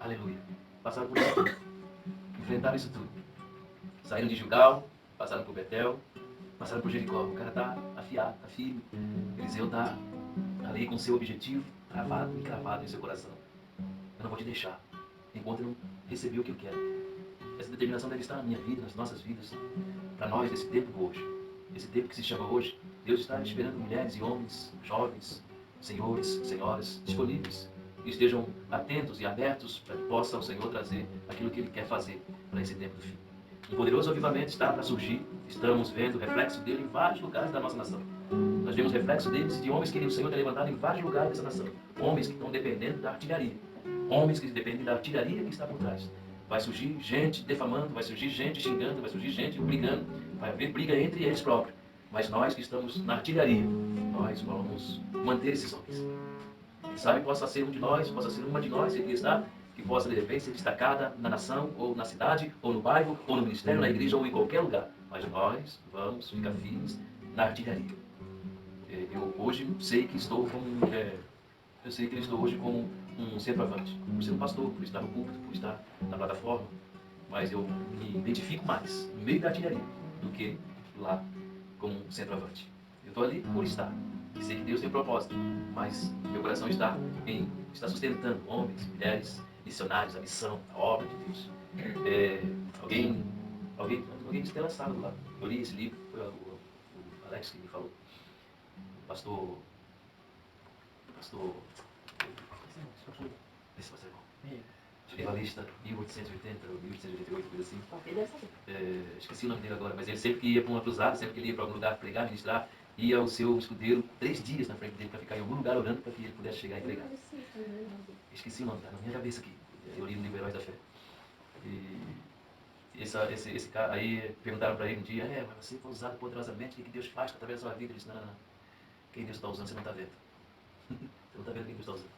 Aleluia. Passaram por isso tudo. Enfrentaram isso tudo. Saíram de Gilgal, passaram por Betel, passaram por Jericó. O cara está afiado, está firme. Eliseu está ali com o seu objetivo travado e cravado em seu coração. Eu não vou te deixar enquanto eu não receber o que eu quero. Essa determinação deve estar na minha vida, nas nossas vidas, para nós, nesse tempo hoje. Esse tempo que se chama hoje, Deus está esperando mulheres e homens, jovens, senhores, senhoras, disponíveis, que estejam atentos e abertos para que possa o Senhor trazer aquilo que Ele quer fazer para esse tempo do fim. Um poderoso avivamento está para surgir. Estamos vendo o reflexo dele em vários lugares da nossa nação. Nós vemos reflexo deles de homens que o Senhor tem levantado em vários lugares dessa nação. Homens que estão dependendo da artilharia. Homens que dependem da artilharia que está por trás. Vai surgir gente defamando, vai surgir gente xingando, vai surgir gente brigando, vai haver briga entre eles próprios. Mas nós que estamos na artilharia, nós vamos manter esses homens. Quem sabe possa ser um de nós, possa ser uma de nós que está, que possa de repente ser destacada na nação, ou na cidade, ou no bairro, ou no ministério, na igreja, ou em qualquer lugar. mas nós vamos ficar firmes na artilharia. Eu hoje sei que estou como eu sei que eu estou hoje como um centroavante, por ser um pastor, por estar no púlpito, por estar na plataforma, mas eu me identifico mais no meio da artilharia do que lá como um centroavante. Eu estou ali por estar, e sei que Deus tem um propósito, mas meu coração está sustentando homens, mulheres, missionários, a missão, a obra de Deus. Alguém disse lá sábado lá, eu li esse livro, foi o Alex que me falou, pastor, esse pastor é bom. Evangelista 1880 ou 1888, coisa assim. Esqueci o nome dele agora, mas ele sempre que ia para uma cruzada, sempre que ele ia para algum lugar pregar, ministrar, ia ao seu escudeiro 3 dias na frente dele para ficar em algum lugar orando para que ele pudesse chegar e pregar. Esqueci o nome, tá na minha cabeça aqui. Eu li no livro Heróis da Fé. E esse cara, aí perguntaram para ele um dia, mas você foi usado poderosamente, o que Deus faz através da sua vida? Ele disse, não. Quem Deus está usando, você não está vendo. Você não está vendo quem Deus está usando.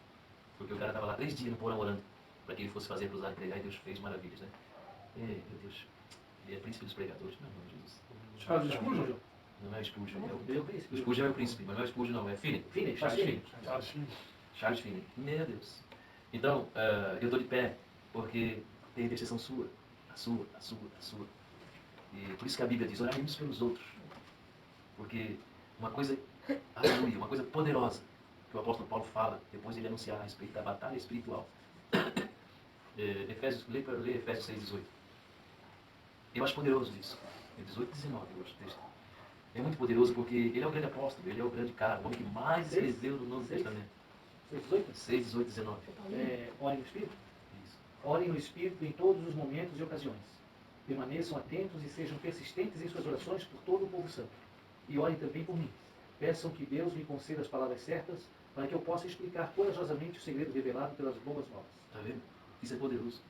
Porque o cara estava lá 3 dias no porão orando para que ele fosse fazer cruzar e pregar, e Deus fez maravilhas, né? Meu Deus, ele é príncipe dos pregadores, não, Jesus. Charles Spurgeon? Não é Spurgeon, o Spurgeon é o príncipe, mas não é Spurgeon não, é Finney. Charles Finney. Meu Deus. Então, eu estou de pé porque tem intercessão sua, a sua. E por isso que a Bíblia diz, orai uns pelos outros. Porque uma coisa, aleluia, uma coisa poderosa que o apóstolo Paulo fala, depois de ele anunciar a respeito da batalha espiritual. Lê Efésios 6,18. Eu acho poderoso isso. 18 e 19, eu acho o texto. É muito poderoso porque ele é o grande apóstolo, ele é o grande cara, o homem que mais escreveu no Novo Testamento. 6, 18 e 19. Orem no Espírito? Isso. Orem no Espírito em todos os momentos e ocasiões. Permaneçam atentos e sejam persistentes em suas orações por todo o povo santo. E orem também por mim. Peçam que Deus me conceda as palavras certas para que eu possa explicar corajosamente o segredo revelado pelas boas novas. Está vendo? Isso é poderoso.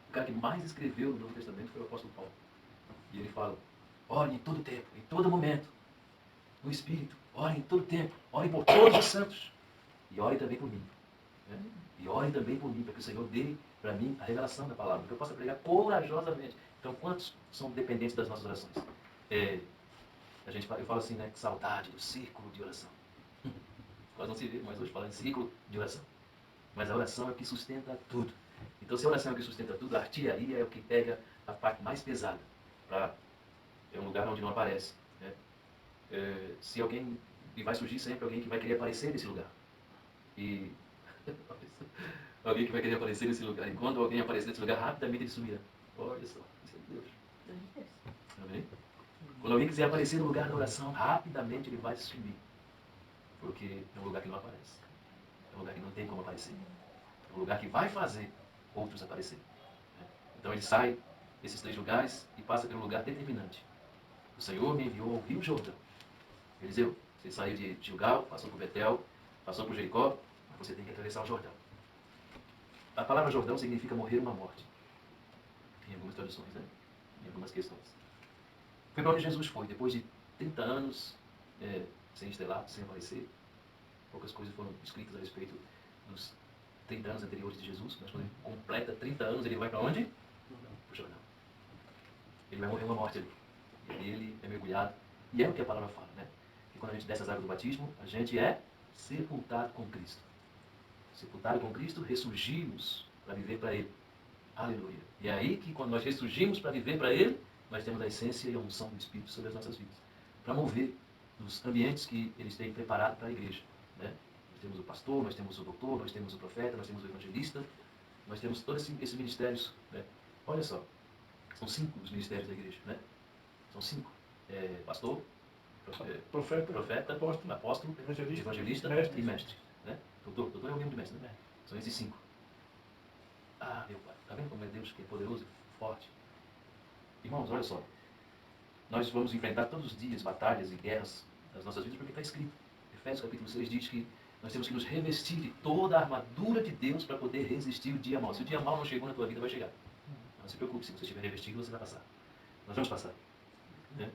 O cara que mais escreveu no Novo Testamento foi o apóstolo Paulo. E ele fala, orem em todo tempo, em todo momento, no Espírito, orem em todo tempo, orem por todos os santos. E orem também por mim. Né? E orem também por mim, para que o Senhor dê para mim a revelação da palavra, para que eu possa pregar corajosamente. Então, quantos são dependentes das nossas orações? Eu falo assim, né, saudade do círculo de oração. Quase não se vê, mas hoje fala em círculo de oração. Mas a oração é o que sustenta tudo. Então, se a oração é o que sustenta tudo, a artilharia é o que pega a parte mais pesada. É um lugar onde não aparece. Né? Se alguém... E vai surgir sempre alguém que vai querer aparecer nesse lugar. E... alguém que vai querer aparecer nesse lugar. E quando alguém aparecer nesse lugar, rapidamente ele sumirá. Olha só, isso é Deus. Amém? Quando alguém quiser aparecer no lugar da oração, rapidamente ele vai sumir. Porque é um lugar que não aparece. É um lugar que não tem como aparecer. É um lugar que vai fazer outros aparecerem. Então ele sai desses 3 lugares e passa pelo lugar determinante. O Senhor me enviou ao Rio Jordão. Eliseu, você saiu de Gilgal, passou por Betel, passou por Jericó, mas você tem que atravessar o Jordão. A palavra Jordão significa morrer uma morte. Em algumas traduções, né? Em algumas questões. Foi para onde Jesus foi, depois de 30 anos sem estelar, sem aparecer. Poucas coisas foram escritas a respeito dos 30 anos anteriores de Jesus, mas quando ele completa 30 anos, ele vai para onde? Para o Jordão. Ele vai morrer uma morte ali. E ali ele é mergulhado. E é o que a palavra fala, né? Que quando a gente desce as águas do batismo, a gente é sepultado com Cristo. Sepultado com Cristo, ressurgimos para viver para Ele. Aleluia. E é aí que quando nós ressurgimos para viver para Ele, nós temos a essência e a unção do Espírito sobre as nossas vidas. Para mover nos ambientes que eles têm preparado para a igreja. Né? Nós temos o pastor, nós temos o doutor, nós temos o profeta, nós temos o evangelista, nós temos todos esses ministérios. Né? Olha só, são 5 os ministérios da igreja. Né? São 5. Pastor, profeta, apóstolo, evangelista e mestre. Né? Doutor é o mesmo de mestre. Né? São esses 5. Ah, meu Pai, está vendo como é Deus que é poderoso e forte? Irmãos, olha só. Nós vamos enfrentar todos os dias batalhas e guerras das nossas vidas, porque está escrito. Efésios capítulo 6 diz que nós temos que nos revestir de toda a armadura de Deus para poder resistir o dia mau. Se o dia mau não chegou na tua vida, vai chegar. Não se preocupe, se você estiver revestido, você vai passar. Nós vamos passar. Né?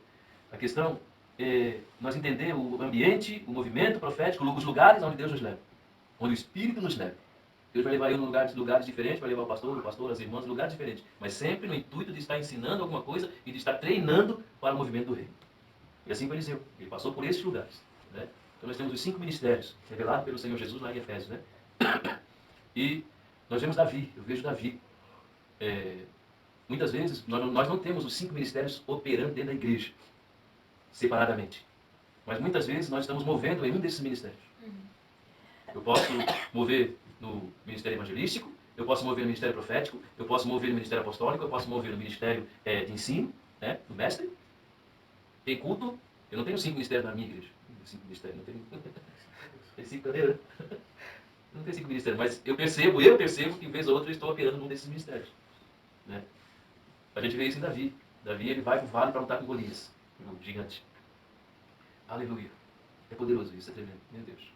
A questão é nós entender o ambiente, o movimento profético, os lugares onde Deus nos leva. Onde o Espírito nos leva. Deus vai levar eu em lugares diferentes, vai levar o pastor, as irmãs, lugares diferentes. Mas sempre no intuito de estar ensinando alguma coisa e de estar treinando para o movimento do reino. E assim foi Eliseu. Ele passou por esses lugares. Né? Então nós temos os 5 ministérios revelados pelo Senhor Jesus lá em Efésios. Né? E nós vemos Davi. Eu vejo Davi. Muitas vezes nós não temos os 5 ministérios operando dentro da igreja, separadamente. Mas muitas vezes nós estamos movendo em um desses ministérios. Eu posso mover no ministério evangelístico, eu posso mover no ministério profético, eu posso mover no ministério apostólico, eu posso mover no ministério de ensino, né, do mestre. Tem culto, eu não tenho 5 ministérios na minha igreja. 5 ministérios, não tenho. Tem 5 cadeiras. Não tem 5 ministérios, mas eu percebo que vez ou outra eu estou operando num desses ministérios. Né? A gente vê isso em Davi. Davi ele vai para o vale para lutar com Golias, o gigante. Aleluia. É poderoso isso, é tremendo. Meu Deus.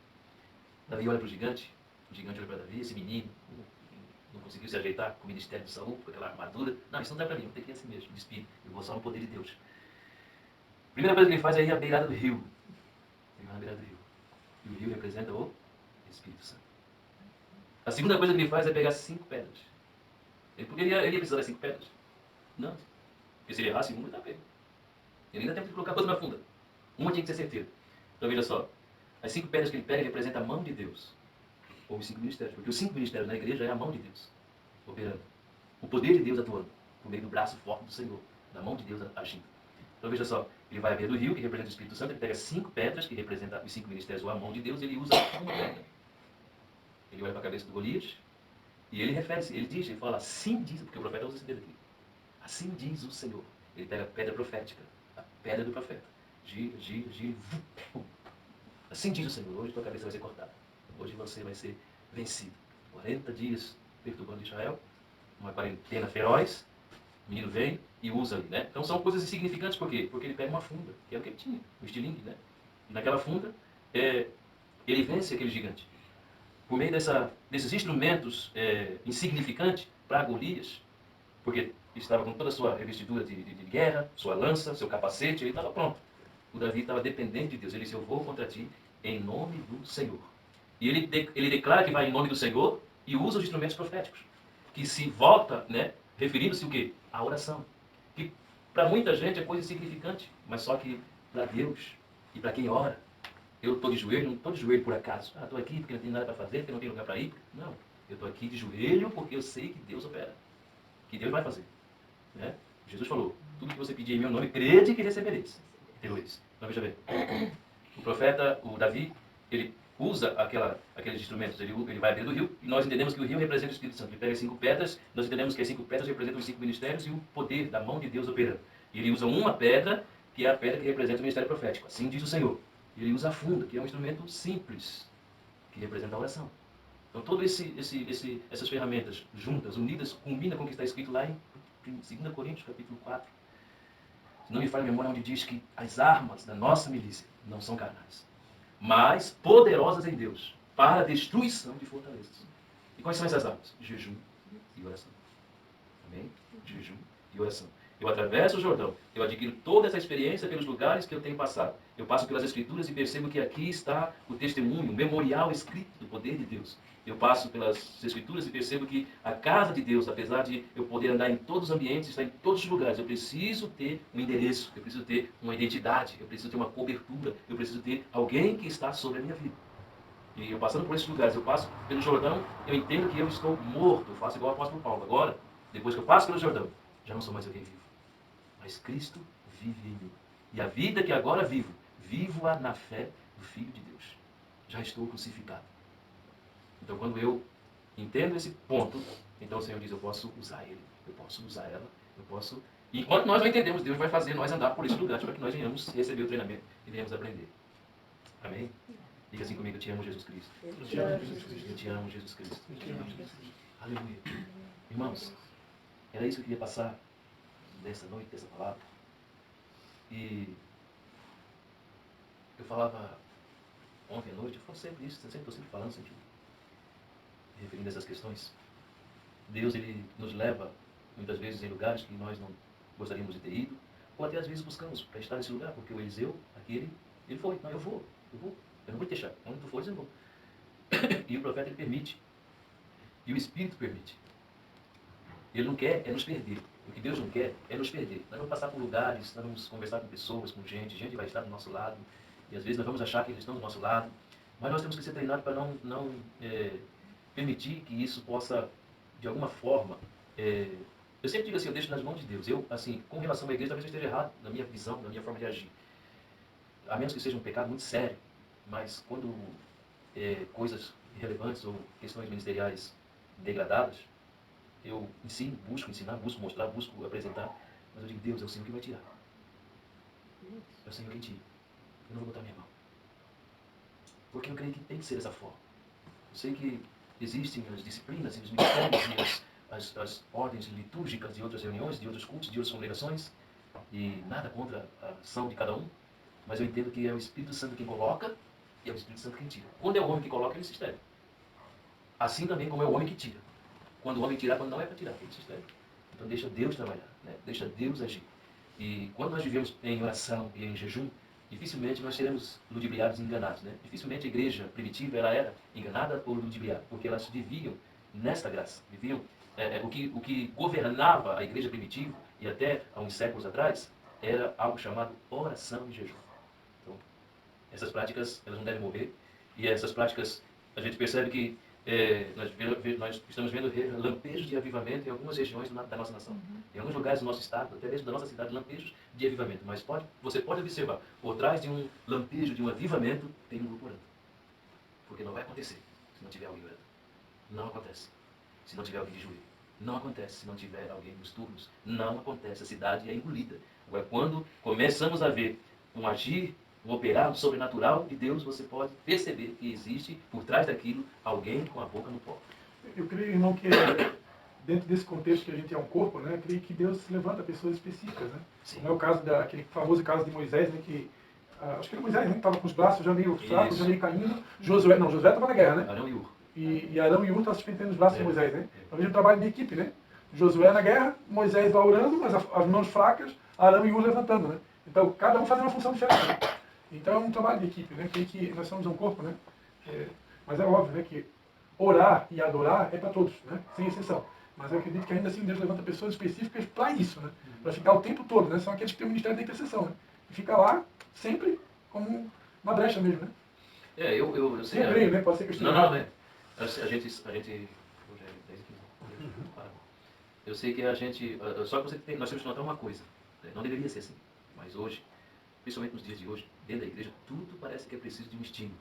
Davi olha para o gigante olha para Davi, esse menino, não conseguiu se ajeitar com o ministério de Saul, com aquela armadura. Não, isso não dá para mim, eu tenho que ir assim mesmo, despir. Eu vou só no poder de Deus. A primeira coisa que ele faz é ir à beirada do rio. Ele vai na beirada do rio. E o rio representa o Espírito Santo. A segunda coisa que ele faz é pegar 5 pedras. Porque ele ia precisar das 5 pedras? Não. Porque se ele errasse uma, ele está pego. Ele ainda tem que colocar outra na funda. Uma tinha que ser certeira. Então veja só. As 5 pedras que ele pega representam a mão de Deus. Ou os 5 ministérios. Porque os 5 ministérios na igreja é a mão de Deus operando. O poder de Deus atuando. Por meio do braço forte do Senhor. Da mão de Deus agindo. Então veja só. Ele vai à beira do rio, que representa o Espírito Santo. Ele pega 5 pedras, que representam os 5 ministérios ou a mão de Deus. E ele usa uma pedra. Ele olha para a cabeça do Golias. E ele refere-se. Ele fala, assim diz. Porque o profeta usa esse dedo aqui. Assim diz o Senhor. Ele pega a pedra profética. A pedra do profeta. Gira, gira, gira. Assim diz o Senhor, hoje tua cabeça vai ser cortada. Hoje você vai ser vencido. 40 dias perturbando Israel, uma quarentena feroz, o menino vem e usa ali, né? Então são coisas insignificantes, por quê? Porque ele pega uma funda, que era o que ele tinha, o estilingue, né? E naquela funda, ele vence aquele gigante. Por meio desses instrumentos insignificantes para Golias, porque ele estava com toda a sua revestidura de guerra, sua lança, seu capacete, ele estava pronto. O Davi estava dependente de Deus. Ele disse, eu vou contra ti em nome do Senhor. E ele declara que vai em nome do Senhor e usa os instrumentos proféticos. Que se volta, né, referindo-se o quê? À oração. Que para muita gente é coisa insignificante, mas só que para Deus e para quem ora, eu estou de joelho, não estou de joelho por acaso. Ah, estou aqui porque não tenho nada para fazer, porque não tenho lugar para ir. Não, eu estou aqui de joelho porque eu sei que Deus opera. Que Deus vai fazer. Né? Jesus falou, tudo que você pedir em meu nome, crede que recebereis. Então veja bem, o profeta, o Davi, ele usa aqueles instrumentos, ele vai à beira do rio, e nós entendemos que o rio representa o Espírito Santo. Ele pega as 5 pedras, nós entendemos que as 5 pedras representam os 5 ministérios e o poder da mão de Deus operando. E ele usa uma pedra, que é a pedra que representa o ministério profético. Assim diz o Senhor. E ele usa a funda, que é um instrumento simples, que representa a oração. Então, todas essas ferramentas juntas, unidas, combinam com o que está escrito lá em 2 Coríntios, capítulo 4. Se não me falha a memória, onde diz que as armas da nossa milícia não são carnais, mas poderosas em Deus, para a destruição de fortalezas. E quais são essas armas? Jejum e oração. Amém? Jejum e oração. Eu atravesso o Jordão, eu adquiro toda essa experiência pelos lugares que eu tenho passado. Eu passo pelas Escrituras e percebo que aqui está o testemunho, o memorial escrito do poder de Deus. Eu passo pelas Escrituras e percebo que a casa de Deus, apesar de eu poder andar em todos os ambientes, estar em todos os lugares, eu preciso ter um endereço, eu preciso ter uma identidade, eu preciso ter uma cobertura, eu preciso ter alguém que está sobre a minha vida. E eu passando por esses lugares, eu passo pelo Jordão, eu entendo que eu estou morto, eu faço igual o apóstolo Paulo. Agora, depois que eu passo pelo Jordão, já não sou mais eu quem vivo, mas Cristo vive em mim. E a vida que agora vivo, vivo-a na fé do Filho de Deus. Já estou crucificado. Então, quando eu entendo esse ponto, então o Senhor diz, eu posso usar ele, eu posso usar ela, eu posso... E enquanto nós não entendemos, Deus vai fazer nós andar por esse lugar, para que nós venhamos receber o treinamento e venhamos aprender. Amém? Diga assim comigo, eu te amo, Jesus Cristo. Eu te amo, Jesus Cristo. Eu te amo, Jesus Cristo. Eu te amo, Jesus Cristo. Aleluia. Irmãos, era isso que eu queria passar dessa noite, dessa palavra. E eu falava ontem à noite, eu falo sempre isso, estou sempre falando, sempre referindo a essas questões. Deus, ele nos leva muitas vezes em lugares que nós não gostaríamos de ter ido, ou até às vezes buscamos para estar nesse lugar, porque o Eliseu, aqui ele foi, não, eu vou, eu não vou te deixar, onde tu fores eu vou. E o profeta, ele permite E o Espírito permite. Ele não quer é nos perder. O que Deus não quer é nos perder. Nós vamos passar por lugares, nós vamos conversar com pessoas, com gente vai estar do nosso lado. E às vezes nós vamos achar que eles estão do nosso lado. Mas nós temos que ser treinados para não permitir que isso possa, de alguma forma... eu sempre digo assim, eu deixo nas mãos de Deus. Eu, assim, com relação à igreja, talvez eu esteja errado na minha visão, na minha forma de agir. A menos que seja um pecado muito sério. Mas quando coisas irrelevantes ou questões ministeriais degradadas, eu ensino, busco ensinar, busco mostrar, busco apresentar, mas eu digo, Deus, é o Senhor que vai tirar. É o Senhor quem tira. Eu não vou botar minha mão. Porque eu creio que tem que ser dessa forma. Eu sei que existem as disciplinas e os ministérios e as ordens litúrgicas de outras reuniões, de outros cultos, de outras congregações, e nada contra a ação de cada um, mas eu entendo que é o Espírito Santo quem coloca e é o Espírito Santo quem tira. Quando é o homem que coloca, ele se estéril. Assim também como é o homem que tira. Quando o homem tirar, quando não é para tirar, ele se estéril. Então deixa Deus trabalhar, né? Deixa Deus agir. E quando nós vivemos em oração e em jejum, dificilmente nós seremos ludibriados e enganados, né? Dificilmente a igreja primitiva ela era enganada ou ludibriada, porque elas viviam nesta graça. Viviam o que governava a igreja primitiva e até há uns séculos atrás era algo chamado oração e jejum. Então, essas práticas elas não devem morrer, e essas práticas a gente percebe que nós estamos vendo lampejos de avivamento em algumas regiões da nossa nação. Em alguns lugares do nosso estado, até mesmo da nossa cidade, lampejos de avivamento. Mas você pode observar, por trás de um lampejo, de um avivamento, tem um grupo orando. Porque não vai acontecer se não tiver alguém orando. Não acontece se não tiver alguém de joelho. Não acontece se não tiver alguém nos turnos. Não acontece, a cidade é engolida. Agora, quando começamos a ver um agir, um operar, um sobrenatural de Deus, você pode perceber que existe, por trás daquilo, alguém com a boca no pó. Eu creio, irmão, que dentro desse contexto que a gente é um corpo, né, eu creio que Deus levanta pessoas específicas, né? Sim. Não é o caso daquele famoso caso de Moisés, né, que acho que era Moisés, né, que estava com os braços já meio fracos, já meio caindo. Josué estava na guerra, né? Arão e Ur. E Arão e Ur estavam se enfrentando os braços de Moisés, né? Então veja um trabalho de equipe, né? Josué na guerra, Moisés lá orando, mas as mãos fracas, Arão e Ur levantando, né? Então cada um fazendo uma função diferente, né? Então é um trabalho de equipe, né? Que nós somos um corpo, né? Mas é óbvio, né, que orar e adorar é para todos, né? Sem exceção. Mas eu acredito que ainda assim Deus levanta pessoas específicas para isso, né? Para ficar o tempo todo, né? São aqueles que têm o ministério da intercessão, né? E fica lá sempre como uma brecha mesmo, né? Eu sei. Eu creio, né? Pode ser que eu esteja Não, errado. né? A gente hoje é 10 e 15. Eu sei que a gente, só que nós temos que notar uma coisa, né? Não deveria ser assim, mas hoje, principalmente nos dias de hoje, dentro da igreja, tudo parece que é preciso de um estímulo.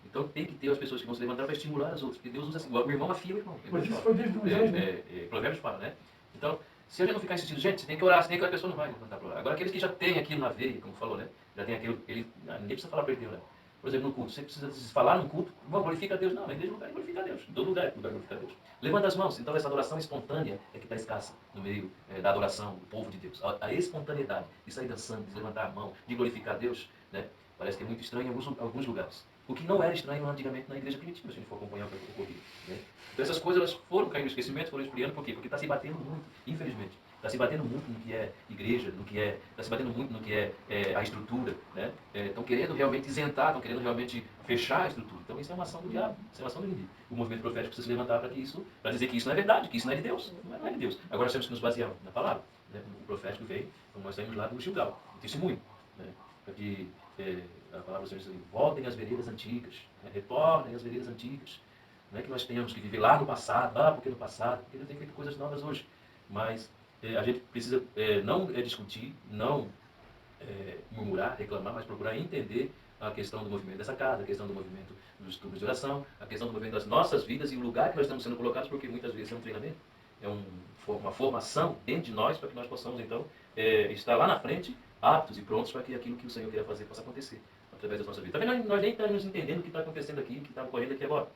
Então tem que ter as pessoas que vão se levantar para estimular as outras, porque Deus usa assim, o irmão afia o irmão. Mas isso foi desde Moisés, né? Provérbios fala, né? Então, se a gente não ficar insistindo, gente, você tem que orar, você tem que orar, a pessoa não vai levantar para orar. Agora, aqueles que já têm aquilo na veia, como falou, né? Já tem aquilo, ninguém precisa falar para ele orar. Por exemplo, no culto, você precisa falar no culto, bom, glorifica a Deus. Não, na igreja lugar glorifica a Deus. Em todo lugar glorifica a Deus. Levanta as mãos. Então, essa adoração espontânea é que está escassa no meio da adoração do povo de Deus. A espontaneidade de sair dançando, de levantar a mão, de glorificar a Deus, né? Parece que é muito estranho em alguns lugares. O que não era estranho antigamente na igreja primitiva, se a gente for acompanhar o que ocorria, né? Então, essas coisas elas foram caindo no esquecimento, foram esfriando. Por quê? Porque está se batendo muito, infelizmente. Está se batendo muito no que é igreja, está se batendo muito no que é a estrutura, né? Estão querendo realmente isentar, estão querendo realmente fechar a estrutura. Então isso é uma ação do diabo, isso é uma ação do inimigo. O movimento profético precisa se levantar para dizer que isso não é verdade, que isso não é de Deus. Não é de Deus. Agora nós temos que nos basear na palavra, né? O profético veio, então nós saímos lá do Gilgal, o testemunho, né? Para que a palavra do Senhor diz assim, voltem às veredas antigas, né? Retornem às veredas antigas. Não é que nós tenhamos que viver lá no passado, porque no passado, porque Deus tem feito coisas novas hoje. Mas a gente precisa não discutir, não murmurar, reclamar, mas procurar entender a questão do movimento dessa casa, a questão do movimento dos turnos de oração, a questão do movimento das nossas vidas e o lugar que nós estamos sendo colocados, porque muitas vezes é um treinamento, é uma formação dentro de nós para que nós possamos, então, estar lá na frente, aptos e prontos para que aquilo que o Senhor queira fazer possa acontecer através da nossa vida. Também nós nem estamos entendendo o que está acontecendo aqui, o que está ocorrendo aqui agora.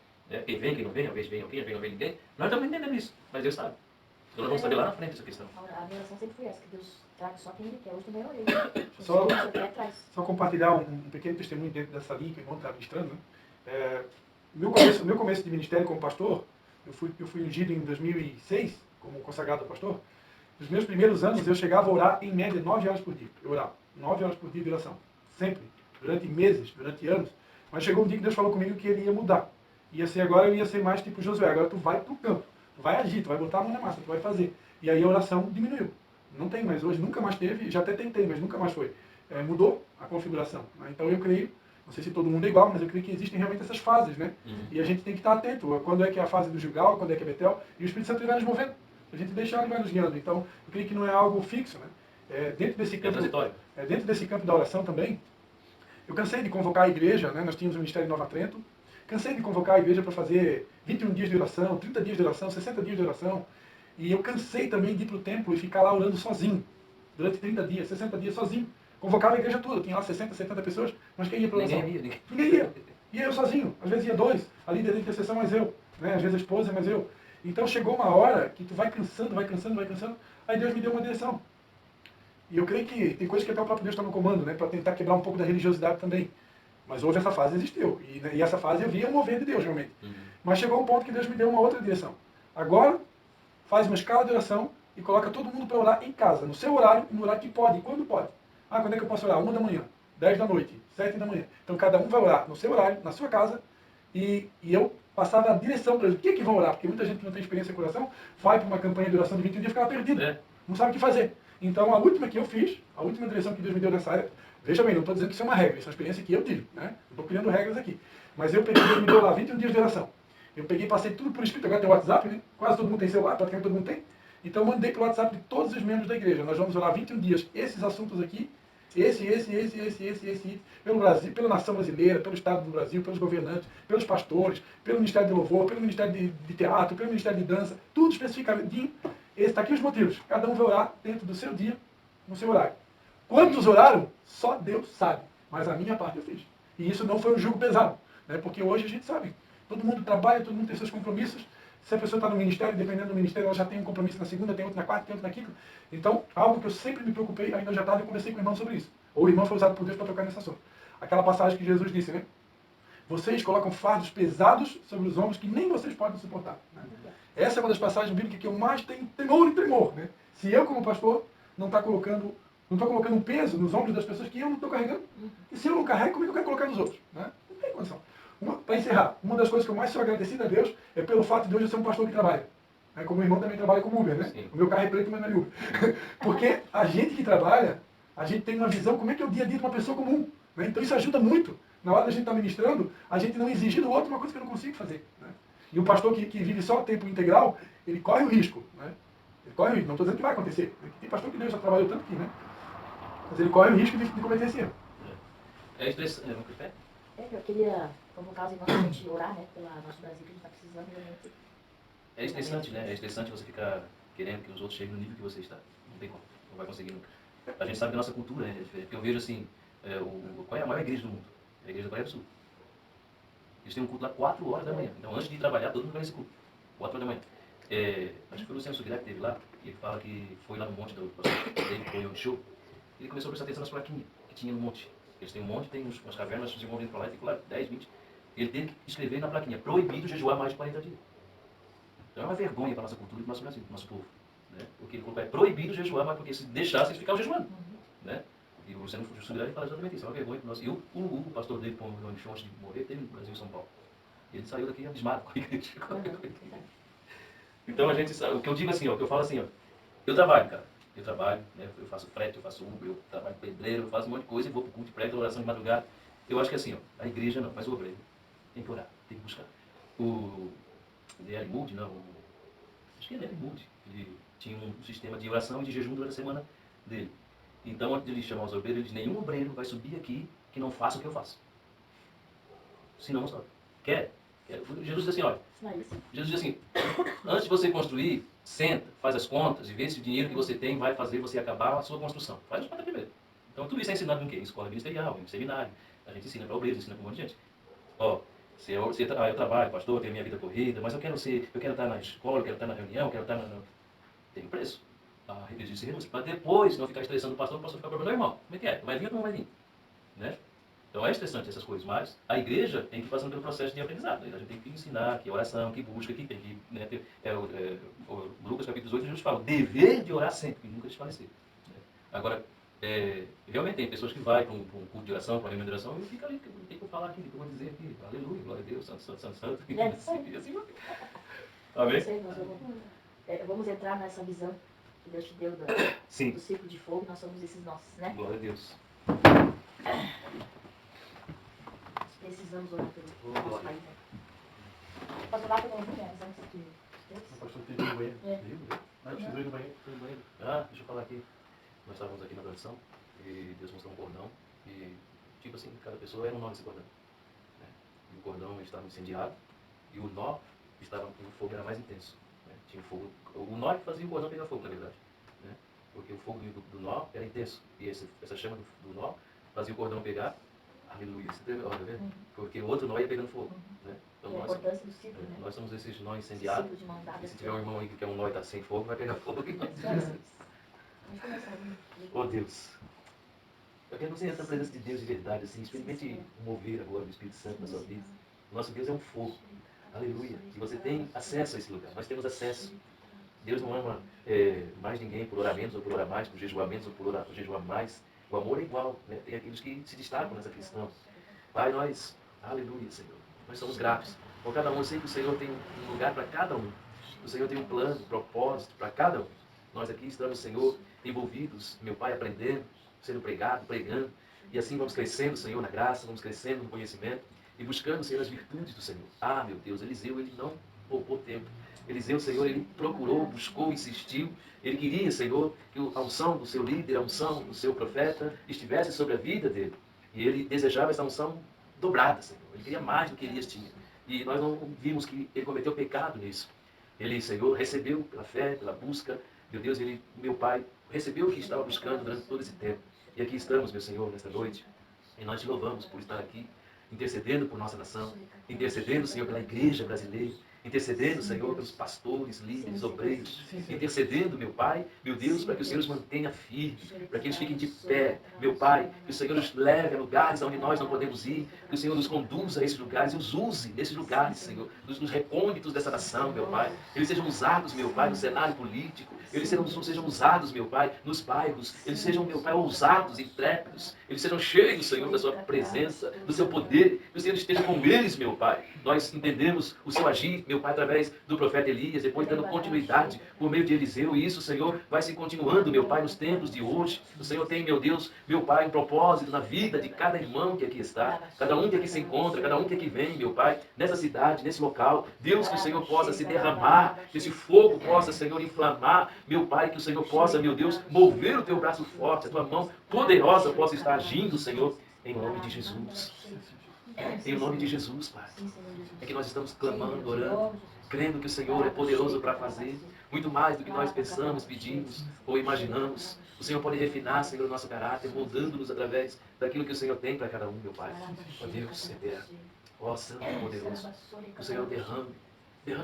Quem vem, quem não vem, às vezes vem alguém, às vezes não vem ninguém. Nós estamos entendendo isso, mas Deus sabe. Então nós vamos saber lá na frente essa questão. A minha oração sempre foi essa, que Deus traga só quem Ele quer. Hoje também orei. Só compartilhar um pequeno testemunho dentro dessa linha que o irmão está ministrando, né? Meu começo de ministério como pastor, eu fui ungido em 2006 como consagrado pastor. Nos meus primeiros anos eu chegava a orar em média 9 horas por dia. Eu orava 9 horas por dia de oração. Sempre. Durante meses, durante anos. Mas chegou um dia que Deus falou comigo que Ele ia mudar. Agora eu ia ser mais tipo Josué. Agora tu vai pro campo, tu vai agir, tu vai botar a mão na massa, tu vai fazer. E aí a oração diminuiu. Não tem mais hoje, nunca mais teve, já até tentei, mas nunca mais foi. Mudou a configuração. Né? Então eu creio, não sei se todo mundo é igual, mas eu creio que existem realmente essas fases, né? E a gente tem que estar atento a quando é que é a fase do Gilgal, quando é que é Betel, e o Espírito Santo vai nos movendo. A gente deixar ele vai nos guiando. Então eu creio que não é algo fixo, né? Dentro desse campo da oração também, eu cansei de convocar a igreja, né? Nós tínhamos o Ministério Nova Trento, cansei de convocar a igreja para fazer 21 dias de oração, 30 dias de oração, 60 dias de oração. E eu cansei também de ir para o templo e ficar lá orando sozinho, durante 30 dias, 60 dias sozinho. Convocava a igreja toda, tinha lá 60, 70 pessoas, mas quem ia para a oração? Ninguém ia. Ia eu sozinho, às vezes ia dois, a líder da intercessão mais eu, né? Às vezes a esposa mais eu. Então chegou uma hora que tu vai cansando, aí Deus me deu uma direção. E eu creio que tem coisas que até o próprio Deus está no comando, né? Para tentar quebrar um pouco da religiosidade também. Mas houve essa fase, existiu. E essa fase eu via o mover de Deus, realmente. Mas chegou um ponto que Deus me deu uma outra direção. Agora, faz uma escala de oração e coloca todo mundo para orar em casa, no seu horário, no horário que pode, quando pode. Ah, quando é que eu posso orar? 1 da manhã, 10 da noite, 7 da manhã. Então cada um vai orar no seu horário, na sua casa, e eu passava a direção para eles. O que é que vão orar? Porque muita gente que não tem experiência com oração vai para uma campanha de oração de 21 dias e fica lá perdido. Não sabe o que fazer. Então a última que eu fiz, a última direção que Deus me deu nessa área, veja bem, não estou dizendo que isso é uma regra, isso é uma experiência que eu tive, né? Não estou criando regras aqui. Mas eu peguei, Deus me deu lá 21 dias de oração. Eu peguei e passei tudo por escrito, agora tem o WhatsApp, né? Quase todo mundo tem celular, praticamente todo mundo tem. Então eu mandei para o WhatsApp de todos os membros da igreja. Nós vamos orar 21 dias, esses assuntos aqui, esse, pelo Brasil, pela nação brasileira, pelo Estado do Brasil, pelos governantes, pelos pastores, pelo Ministério de Louvor, pelo Ministério de Teatro, pelo Ministério de Dança, tudo especificamente. Está aqui os motivos. Cada um vai orar dentro do seu dia, no seu horário. Quantos oraram? Só Deus sabe. Mas a minha parte eu fiz. E isso não foi um jugo pesado. Né? Porque hoje a gente sabe. Todo mundo trabalha, todo mundo tem seus compromissos. Se a pessoa está no ministério, dependendo do ministério, ela já tem um compromisso na segunda, tem outro na quarta, tem outro na quinta. Então, algo que eu sempre me preocupei, ainda já tarde eu conversei com o irmão sobre isso. Ou o irmão foi usado por Deus para tocar nesse assunto. Aquela passagem que Jesus disse, né? Vocês colocam fardos pesados sobre os ombros que nem vocês podem suportar. Né? Essa é uma das passagens bíblicas que eu mais tenho temor e tremor. Né? Se eu, como pastor, não estou colocando um peso nos ombros das pessoas que eu não estou carregando, e se eu não carrego, como é que eu quero colocar nos outros? Né? Não tem condição. Para encerrar, uma das coisas que eu mais sou agradecido a Deus é pelo fato de hoje eu ser um pastor que trabalha. Como o irmão também trabalha como Uber, né? Sim. O meu carro é preto, mas não é Uber. Porque a gente que trabalha, a gente tem uma visão como é que é o dia a dia de uma pessoa comum. Né? Então isso ajuda muito. Na hora da gente estar ministrando, a gente não exigir do outro uma coisa que eu não consigo fazer. Né? E um pastor que vive só tempo integral, ele corre o risco. Né? Ele corre o risco. Não estou dizendo que vai acontecer. Tem pastor que Deus já trabalhou tanto aqui, né? Mas ele corre o risco de cometer esse erro. Eu queria convocar os irmãos para a gente orar, né, pelo nosso Brasil, que a gente está precisando realmente. É estressante, né? É estressante você ficar querendo que os outros cheguem no nível que você está. Não tem como. Não vai conseguir nunca. A gente sabe que a nossa cultura é diferente. Porque eu vejo assim, qual é a maior igreja do mundo? É a igreja da Coreia do Sul. Eles têm um culto lá 4 horas da manhã. Então, antes de trabalhar, todo mundo vai nesse culto. 4 horas da manhã. Acho que foi o Luciano Sugrec que esteve lá, e ele fala que foi lá no monte do David Show. Ele começou a prestar atenção nas plaquinhas que tinha no monte. Eles têm um monte, tem umas cavernas, os irmãos vindo para lá e ficam lá 10, 20. Ele teve que escrever na plaquinha, proibido jejuar mais de 40 dias. Então é uma vergonha para a nossa cultura e para o nosso Brasil, para o nosso povo. Né? Porque ele colocou, é proibido jejuar, mas porque se deixasse, eles ficavam jejuando. Né? E o Luciano Sugrec fala exatamente isso, é uma vergonha para nós. E o pastor dele, como o antes de morrer, teve no Brasil e São Paulo. Ele saiu daqui abismado com a igreja. Então a gente sabe, o que eu digo assim, ó, o que eu falo assim, ó, eu trabalho, cara. Eu trabalho, né, eu faço frete, eu faço Uber, eu trabalho pedreiro, eu faço um monte de coisa e vou para o culto de prego, oração de madrugada. Eu acho que assim, ó, a igreja não, mas o obreiro tem que orar, tem que buscar. O D.L. Moody, não, acho que é D.L. Moody, ele tinha um sistema de oração e de jejum durante a semana dele. Então, antes de ele chamar os obreiros, ele diz, nenhum obreiro vai subir aqui que não faça o que eu faço. Senão não sobe. Quer? Jesus diz assim, olha, Jesus diz assim, antes de você construir, senta, faz as contas e vê se o dinheiro que você tem vai fazer você acabar a sua construção. Faz as contas primeiro. Então tudo isso é ensinado em quê? Em escola ministerial, em seminário. A gente ensina para obreiros, ensina para um monte de gente. Ó, eu trabalho, pastor, eu tenho minha vida corrida, mas eu quero estar na escola, eu quero estar na reunião, eu quero estar na... Tem um preço. A religião se renúncia. Para depois não ficar estressando o pastor ficar problema. Não, irmão, como é que é? Vai vir ou não vai vir? Né? Então é estressante essas coisas, mas a igreja tem que ir passando pelo processo de aprendizado. A gente tem que ensinar que oração, que busca, que tem que... Né, o Lucas capítulo 18, Jesus fala, o dever de orar sempre, e nunca desfalecer. Né? Agora, realmente tem pessoas que vai para um culto de oração, para uma reunião de oração, e fica ali, não tem o que falar aqui, o que eu vou dizer aqui, aleluia, glória a Deus, santo, santo, santo, santo, e assim vai. Amém? Vamos entrar nessa visão que Deus te deu Sim. do ciclo de fogo, nós somos esses nossos, né? Glória a Deus. Precisamos orar pelo nosso país. Posso orar pelo mundo, né? Antes que O pastor teve no banheiro. Não, precisou ir no banheiro. Foi no banheiro. Ah, deixa eu falar aqui. Nós estávamos aqui na tradição e Deus mostrou um cordão e, tipo assim, cada pessoa era um nó desse cordão. Né? E o cordão estava incendiado e o nó estava, o fogo era mais intenso. Né? Tinha fogo, o nó que fazia o cordão pegar fogo, na verdade. Né? Porque o fogo do nó era intenso e essa chama do nó fazia o cordão pegar. Aleluia. Você teve, olha, ver? Porque o outro nó ia pegando fogo. Né? Então, a importância do ciclo, né? Nós somos esses nó incendiados. Ciclo de mão dada. E se tiver um irmão aí que quer um nó e está sem fogo, vai pegar fogo. Vamos começar. Oh Deus. Eu quero que você entre na presença de Deus de verdade, assim, experimente o mover agora do Espírito Santo na sua vida. Nosso Deus é um fogo. Aleluia. E você tem acesso a esse lugar. Nós temos acesso. Deus não ama mais ninguém por orar menos ou por orar mais, por jejuar menos ou por jejuar mais. O amor é igual. Né? Tem aqueles que se destacam nessa questão. Pai, nós, aleluia, Senhor. Nós somos gratos. Por cada um, eu sei que o Senhor tem um lugar para cada um. O Senhor tem um plano, um propósito para cada um. Nós aqui estamos, Senhor, envolvidos, meu Pai, aprendendo, sendo pregando. E assim vamos crescendo, Senhor, na graça, vamos crescendo no conhecimento e buscando, Senhor, as virtudes do Senhor. Ah, meu Deus, Eliseu, ele não poupou tempo. Eliseu, Senhor, ele procurou, buscou, insistiu. Ele queria, Senhor, que a unção do seu líder, a unção do seu profeta estivesse sobre a vida dele. E ele desejava essa unção dobrada, Senhor. Ele queria mais do que Elias tinha. E nós não vimos que ele cometeu pecado nisso. Ele, Senhor, recebeu pela fé, pela busca. Meu Deus, ele, meu Pai, recebeu o que estava buscando durante todo esse tempo. E aqui estamos, meu Senhor, nesta noite. E nós te louvamos por estar aqui, intercedendo por nossa nação, intercedendo, Senhor, pela igreja brasileira, intercedendo, Senhor, pelos pastores, líderes, obreiros, intercedendo, meu Pai, meu Deus, para que o Senhor os mantenha firmes, para que eles fiquem de pé, meu Pai, que o Senhor nos leve a lugares onde nós não podemos ir, que o Senhor nos conduza a esses lugares e os use nesses lugares, Senhor, nos recônditos dessa nação, meu Pai, eles sejam usados, meu Pai, no cenário político, eles sejam usados, meu Pai, nos bairros, eles sejam, meu Pai, ousados, intrépidos, eles sejam cheios, Senhor, da sua presença, do seu poder, que o Senhor esteja com eles, meu Pai. Nós entendemos o seu agir, meu Pai, através do profeta Elias, depois dando continuidade por meio de Eliseu, e isso, Senhor, vai se continuando, meu Pai, nos tempos de hoje. O Senhor tem, meu Deus, meu Pai, um propósito na vida de cada irmão que aqui está, cada um que aqui se encontra, cada um que aqui vem, meu Pai, nessa cidade, nesse local. Deus, que o Senhor possa se derramar, que esse fogo possa, Senhor, inflamar, meu Pai, que o Senhor possa, meu Deus, mover o teu braço forte, a tua mão poderosa possa estar agindo, Senhor, em nome de Jesus. Em nome de Jesus, Pai. É que nós estamos clamando, orando, crendo que o Senhor é poderoso para fazer muito mais do que nós pensamos, pedimos ou imaginamos. O Senhor pode refinar, Senhor, o nosso caráter, moldando-nos através daquilo que o Senhor tem para cada um, meu Pai. Ó Deus eterno, ó Santo e poderoso, que o Senhor derrame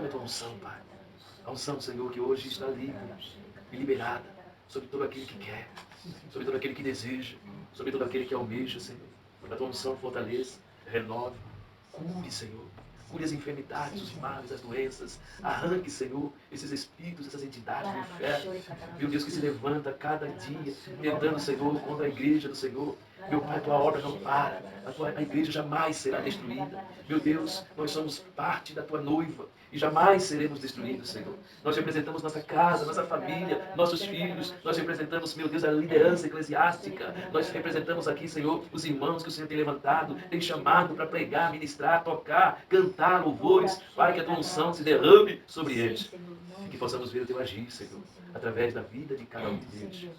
a tua unção, Pai. A unção, Senhor, que hoje está livre e liberada sobre todo aquele que quer, sobre todo aquele que deseja, sobre todo aquele que almeja, Senhor. A tua unção fortaleça, renove, cure, Senhor. Cure as enfermidades, os males, as doenças. Arranque, Senhor, esses espíritos, essas entidades do inferno. Meu Deus, que se levanta cada dia, tentando, Senhor, contra a igreja do Senhor. Meu Pai, a tua obra não para. A igreja jamais será destruída. Meu Deus, nós somos parte da tua noiva e jamais seremos destruídos, Senhor. Nós representamos nossa casa, nossa família, nossos filhos. Nós representamos, meu Deus, a liderança eclesiástica. Nós representamos aqui, Senhor, os irmãos que o Senhor tem levantado, tem chamado para pregar, ministrar, tocar, cantar louvores. Pai, que a tua unção se derrame sobre eles. E que possamos ver o teu agir, Senhor, através da vida de cada um deles.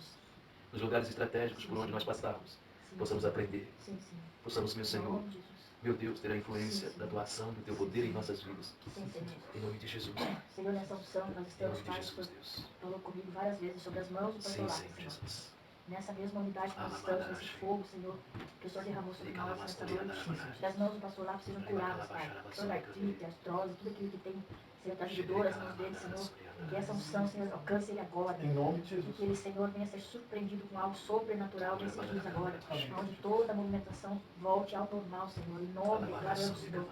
Nos lugares estratégicos por onde nós passarmos, possamos aprender. Possamos, meu Senhor, meu Deus, ter a influência da tua ação, do teu poder em nossas vidas. Em nome de Jesus. Senhor, nessa unção nós Em estamos, nome de Pai, Jesus, Deus. falou comigo várias vezes sobre as mãos do Sim, pastor Senhor Jesus. Nessa mesma unidade que nós estamos, nesse fogo, Senhor, que o Senhor derramou sobre nós nessa noite. Que as mãos do pastor Lápis sejam curadas, Pai. Toda artrite, artrose, tudo aquilo que tem, Senhor, trazido dor às mãos dele, Senhor. Que essa unção, Senhor, alcance ele agora. Em nome de Jesus. Que ele, Senhor, venha ser surpreendido com algo sobrenatural nesses dias agora. Onde toda a movimentação volte ao normal, Senhor. Em nome, declarando, Senhor.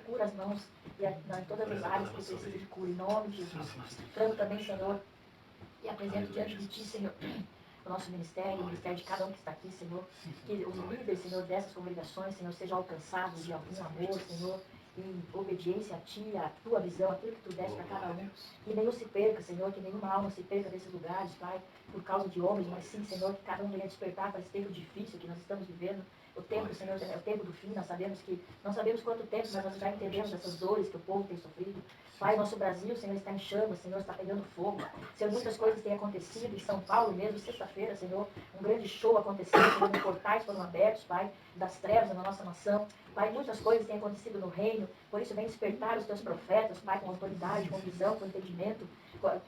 Cura as mãos em todas as áreas que precisam de cura. Em nome de Jesus. Clamo também, Senhor, e apresento diante de Ti, Senhor, para o nosso ministério, o ministério de cada um que está aqui, Senhor. Que os líderes, Senhor, dessas congregações, Senhor, sejam alcançados de algum amor, Senhor, em obediência a Ti, a Tua visão, aquilo que Tu deste para cada um. Que nenhum se perca, Senhor, que nenhuma alma se perca desses lugares, Pai, por causa de homens, mas sim, Senhor, que cada um venha despertar para esse tempo difícil que nós estamos vivendo. O tempo, Senhor, é o tempo do fim. Nós sabemos que, não sabemos quanto tempo, mas nós já entendemos essas dores que o povo tem sofrido. Pai, nosso Brasil, Senhor, está em chamas, Senhor, está pegando fogo. Senhor, muitas coisas têm acontecido. Em São Paulo mesmo, sexta-feira, Senhor, um grande show aconteceu, Senhor, os portais foram abertos, Pai, das trevas na nossa nação. Pai, muitas coisas têm acontecido no reino, por isso vem despertar os teus profetas, Pai, com autoridade, com visão, com entendimento,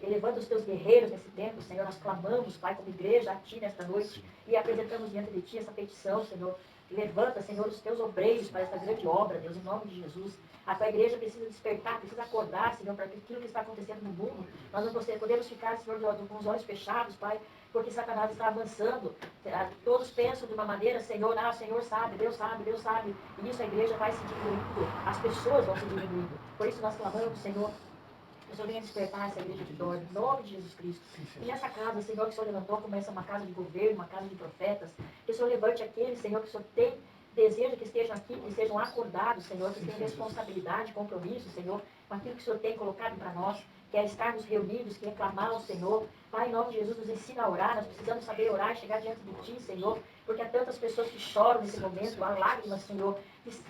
elevando os teus guerreiros nesse tempo, Senhor. Nós clamamos, Pai, como igreja a Ti nesta noite e apresentamos diante de Ti essa petição, Senhor. Levanta, Senhor, os teus obreiros para essa grande obra, Deus, em nome de Jesus. A tua igreja precisa despertar, precisa acordar, Senhor, para aquilo que está acontecendo no mundo. Nós não podemos ficar, Senhor, com os olhos fechados, Pai, porque Satanás está avançando. Todos pensam de uma maneira, Senhor, o Senhor sabe, Deus sabe, Deus sabe. E isso a igreja vai se diminuindo, as pessoas vão se diminuindo. Por isso nós clamamos, Senhor, que o Senhor venha despertar essa igreja de dor, em nome de Jesus Cristo. E nessa casa, Senhor, que o Senhor levantou como essa uma casa de governo, uma casa de profetas, que o Senhor levante aqueles, Senhor, que o Senhor tem desejo que estejam aqui, que sejam acordados, Senhor, que tenham responsabilidade, compromisso, Senhor, com aquilo que o Senhor tem colocado para nós, que é estarmos reunidos, que é clamar ao Senhor. Pai, em nome de Jesus, nos ensina a orar, nós precisamos saber orar e chegar diante de Ti, Senhor, porque há tantas pessoas que choram nesse momento, há lágrimas, Senhor,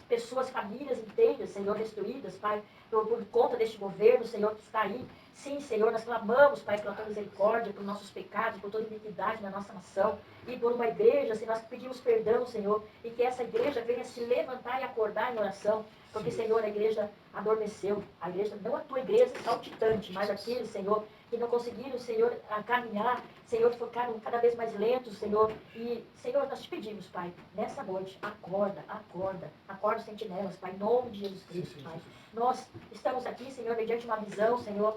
pessoas, famílias inteiras, Senhor, destruídas, Pai, por conta deste governo, Senhor, que está aí. Sim, Senhor, nós clamamos, Pai, pela Tua misericórdia, por nossos pecados, por toda iniquidade na nossa nação, e por uma igreja, Senhor, nós pedimos perdão, Senhor, e que essa igreja venha se levantar e acordar em oração, porque, Senhor, a igreja adormeceu, a igreja, não a Tua igreja saltitante, mas aqueles, Senhor, que não conseguiram, Senhor, a caminhar, Senhor, ficaram cada vez mais lentos, Senhor, e, Senhor, nós te pedimos, Pai, nessa noite, acorda os sentinelas, Pai, em nome de Jesus Cristo, Pai. Nós estamos aqui, Senhor, mediante uma visão, Senhor,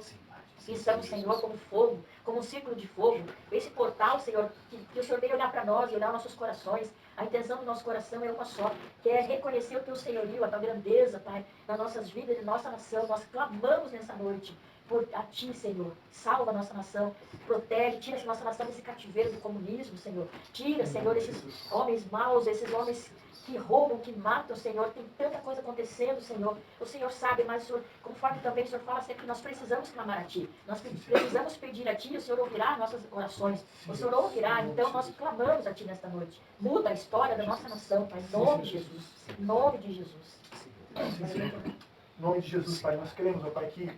e estamos, Senhor, como fogo, como um círculo de fogo. Esse portal, Senhor, que o Senhor veio olhar para nós e olhar nossos corações. A intenção do nosso coração é uma só, que é reconhecer o Teu senhorio, a Tua grandeza, Pai, nas nossas vidas, na nossa nação. Nós clamamos nessa noite por a Ti, Senhor. Salva a nossa nação, protege, tira a nossa nação desse cativeiro do comunismo, Senhor. Tira, Senhor, esses homens maus, esses homens que roubam, que matam, Senhor. Tem tanta coisa acontecendo, Senhor. O Senhor sabe, mas o Senhor, conforme também o Senhor fala sempre que nós precisamos clamar a Ti. Nós precisamos pedir a Ti e o Senhor ouvirá nossas orações. O Senhor ouvirá, então nós clamamos a Ti nesta noite. Muda a história da nossa nação, Pai, em nome de Jesus. Em nome de Jesus. Em nome de Jesus, Pai, nós queremos, ó Pai, que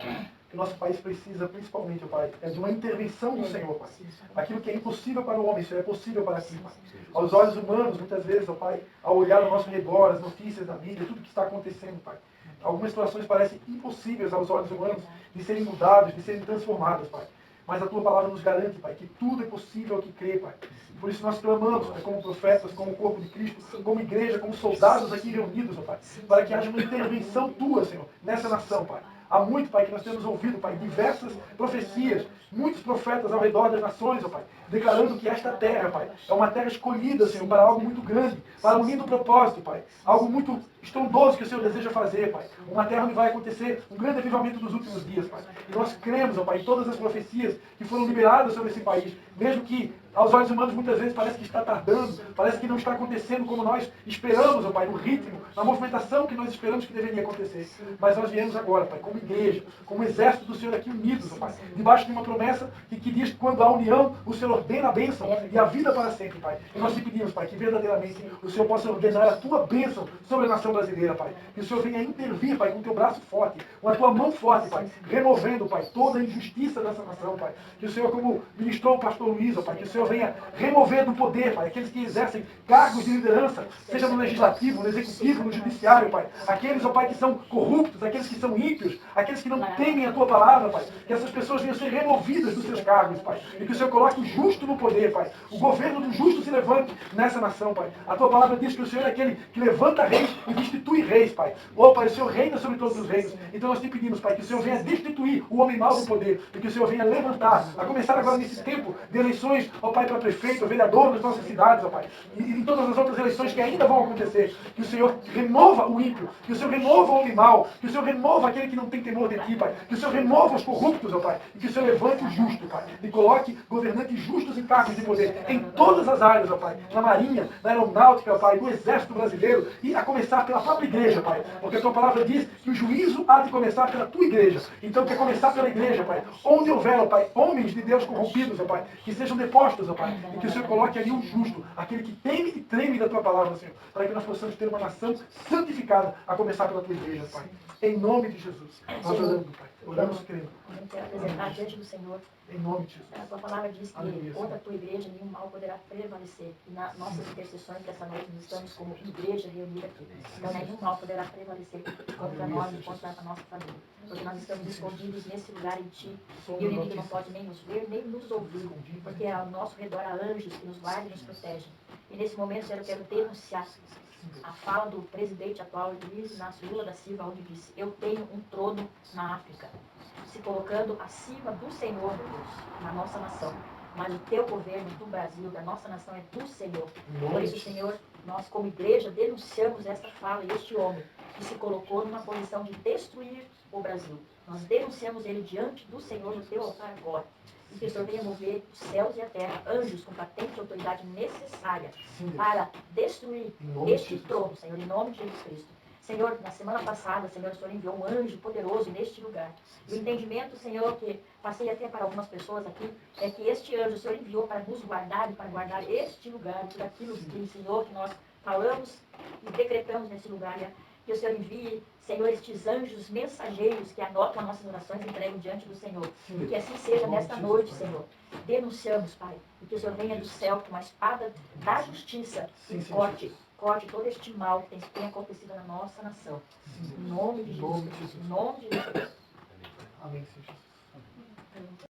o nosso país precisa, principalmente, ó Pai, é de uma intervenção do Senhor, Pai. Aquilo que é impossível para o homem, isso é possível para Ti, Pai. Aos olhos humanos, muitas vezes, ó Pai, ao olhar ao nosso redor, as notícias da mídia, tudo que está acontecendo, Pai. Algumas situações parecem impossíveis aos olhos humanos de serem mudadas, de serem transformadas, Pai. Mas a Tua palavra nos garante, Pai, que tudo é possível ao que crê, Pai. Por isso nós clamamos, Pai, como profetas, como corpo de Cristo, como igreja, como soldados aqui reunidos, ó Pai, para que haja uma intervenção Tua, Senhor, nessa nação, Pai. Há muito, Pai, que nós temos ouvido, Pai, diversas profecias, muitos profetas ao redor das nações, ó Pai, declarando que esta terra, Pai, é uma terra escolhida, Senhor, para algo muito grande, para um lindo propósito, Pai. Algo muito estrondoso que o Senhor deseja fazer, Pai. Uma terra onde vai acontecer um grande avivamento nos últimos dias, Pai. E nós cremos, ó Pai, em todas as profecias que foram liberadas sobre esse país, mesmo que aos olhos humanos muitas vezes parece que está tardando, parece que não está acontecendo como nós esperamos, ó Pai, no ritmo, na movimentação que nós esperamos que deveria acontecer. Mas nós viemos agora, Pai, como igreja, como exército do Senhor aqui unidos, ó Pai, debaixo de uma promessa que diz que quando há união, o Senhor ordena a bênção e a vida para sempre, Pai. E nós te pedimos, Pai, que verdadeiramente o Senhor possa ordenar a Tua bênção sobre a nação brasileira, Pai. Que o Senhor venha intervir, Pai, com o Teu braço forte, com a Tua mão forte, Pai, removendo, Pai, toda a injustiça dessa nação, Pai. Que o Senhor, como ministrou o pastor Luiz, ó Pai, que o Senhor venha remover do poder, Pai, aqueles que exercem cargos de liderança, seja no legislativo, no executivo, no judiciário, Pai. Aqueles, ó Pai, que são corruptos, aqueles que são ímpios, aqueles que não temem a Tua palavra, Pai. Que essas pessoas venham ser removidas dos seus cargos, Pai. E que o Senhor coloque o justo no poder, Pai. O governo do justo se levante nessa nação, Pai. A Tua palavra diz que o Senhor é aquele que levanta reis e destitui reis, Pai. Ó, Pai, o Senhor reina sobre todos os reinos. Então nós te pedimos, Pai, que o Senhor venha destituir o homem mau do poder, e que o Senhor venha levantar, a começar agora nesse tempo de eleições, ó Pai, para prefeito, vereador nas nossas cidades, ó Pai, e em todas as outras eleições que ainda vão acontecer. Que o Senhor remova o ímpio, que o Senhor remova o homem mau, que o Senhor remova aquele que não tem temor de Ti, Pai, que o Senhor remova os corruptos, ó Pai, e que o Senhor levante o justo, Pai, e coloque governantes justos em cargos de poder, em todas as áreas, ó Pai, na Marinha, na Aeronáutica, ó Pai, no Exército Brasileiro, e a começar pela própria igreja, Pai, porque a Tua palavra diz que o juízo há de começar pela Tua igreja. Então, quer começar pela igreja, Pai, onde houver, ó Pai, homens de Deus corrompidos, ó Pai, que sejam depostos, ó Pai, e que o Senhor coloque ali um justo, aquele que teme e treme da Tua palavra, Senhor, para que nós possamos ter uma nação santificada, a começar pela Tua igreja, Pai. Em nome de Jesus, nós oramos, Pai. Oramos, crendo. Eu quero apresentar diante do Senhor. Em nome de Jesus. A tua palavra diz que Aleluia, contra a Senhor. tua igreja nenhum mal poderá prevalecer. E nas nossas intercessões dessa noite nós estamos como igreja reunida aqui. Então nenhum mal poderá prevalecer contra nós e contra a nossa família. Porque nós estamos escondidos nesse lugar em Ti. E o inimigo não pode nem nos ver, nem nos ouvir. Porque ao nosso redor há anjos que nos guardam e nos protegem. E nesse momento, Senhor, eu quero denunciar a fala do presidente atual, Luiz Inácio Lula da Silva, onde disse: eu tenho um trono na África, se colocando acima do Senhor, meu Deus, na nossa nação. Mas o teu governo do Brasil, da nossa nação, é do Senhor. Por isso, Senhor, nós como igreja denunciamos esta fala e este homem que se colocou numa posição de destruir o Brasil. Nós denunciamos ele diante do Senhor no teu altar agora. E que o Senhor venha mover os céus e a terra, anjos com patente e autoridade necessária para destruir este trono, Senhor, em nome de Jesus Cristo. Senhor, na semana passada, Senhor, o Senhor enviou um anjo poderoso neste lugar. E o entendimento, Senhor, que passei até para algumas pessoas aqui, é que este anjo o Senhor enviou para nos guardar e para guardar este lugar, tudo aquilo que, Senhor, que nós falamos e decretamos nesse lugar. Que o Senhor envie, Senhor, estes anjos mensageiros que anotam as nossas orações e entregam diante do Senhor. E que assim seja nesta noite, Senhor. Denunciamos, Pai, e que o Senhor venha do céu com uma espada da justiça e corte todo este mal que tem acontecido na nossa nação. Em nome de Jesus. Em nome de Jesus. Amém, Senhor Jesus.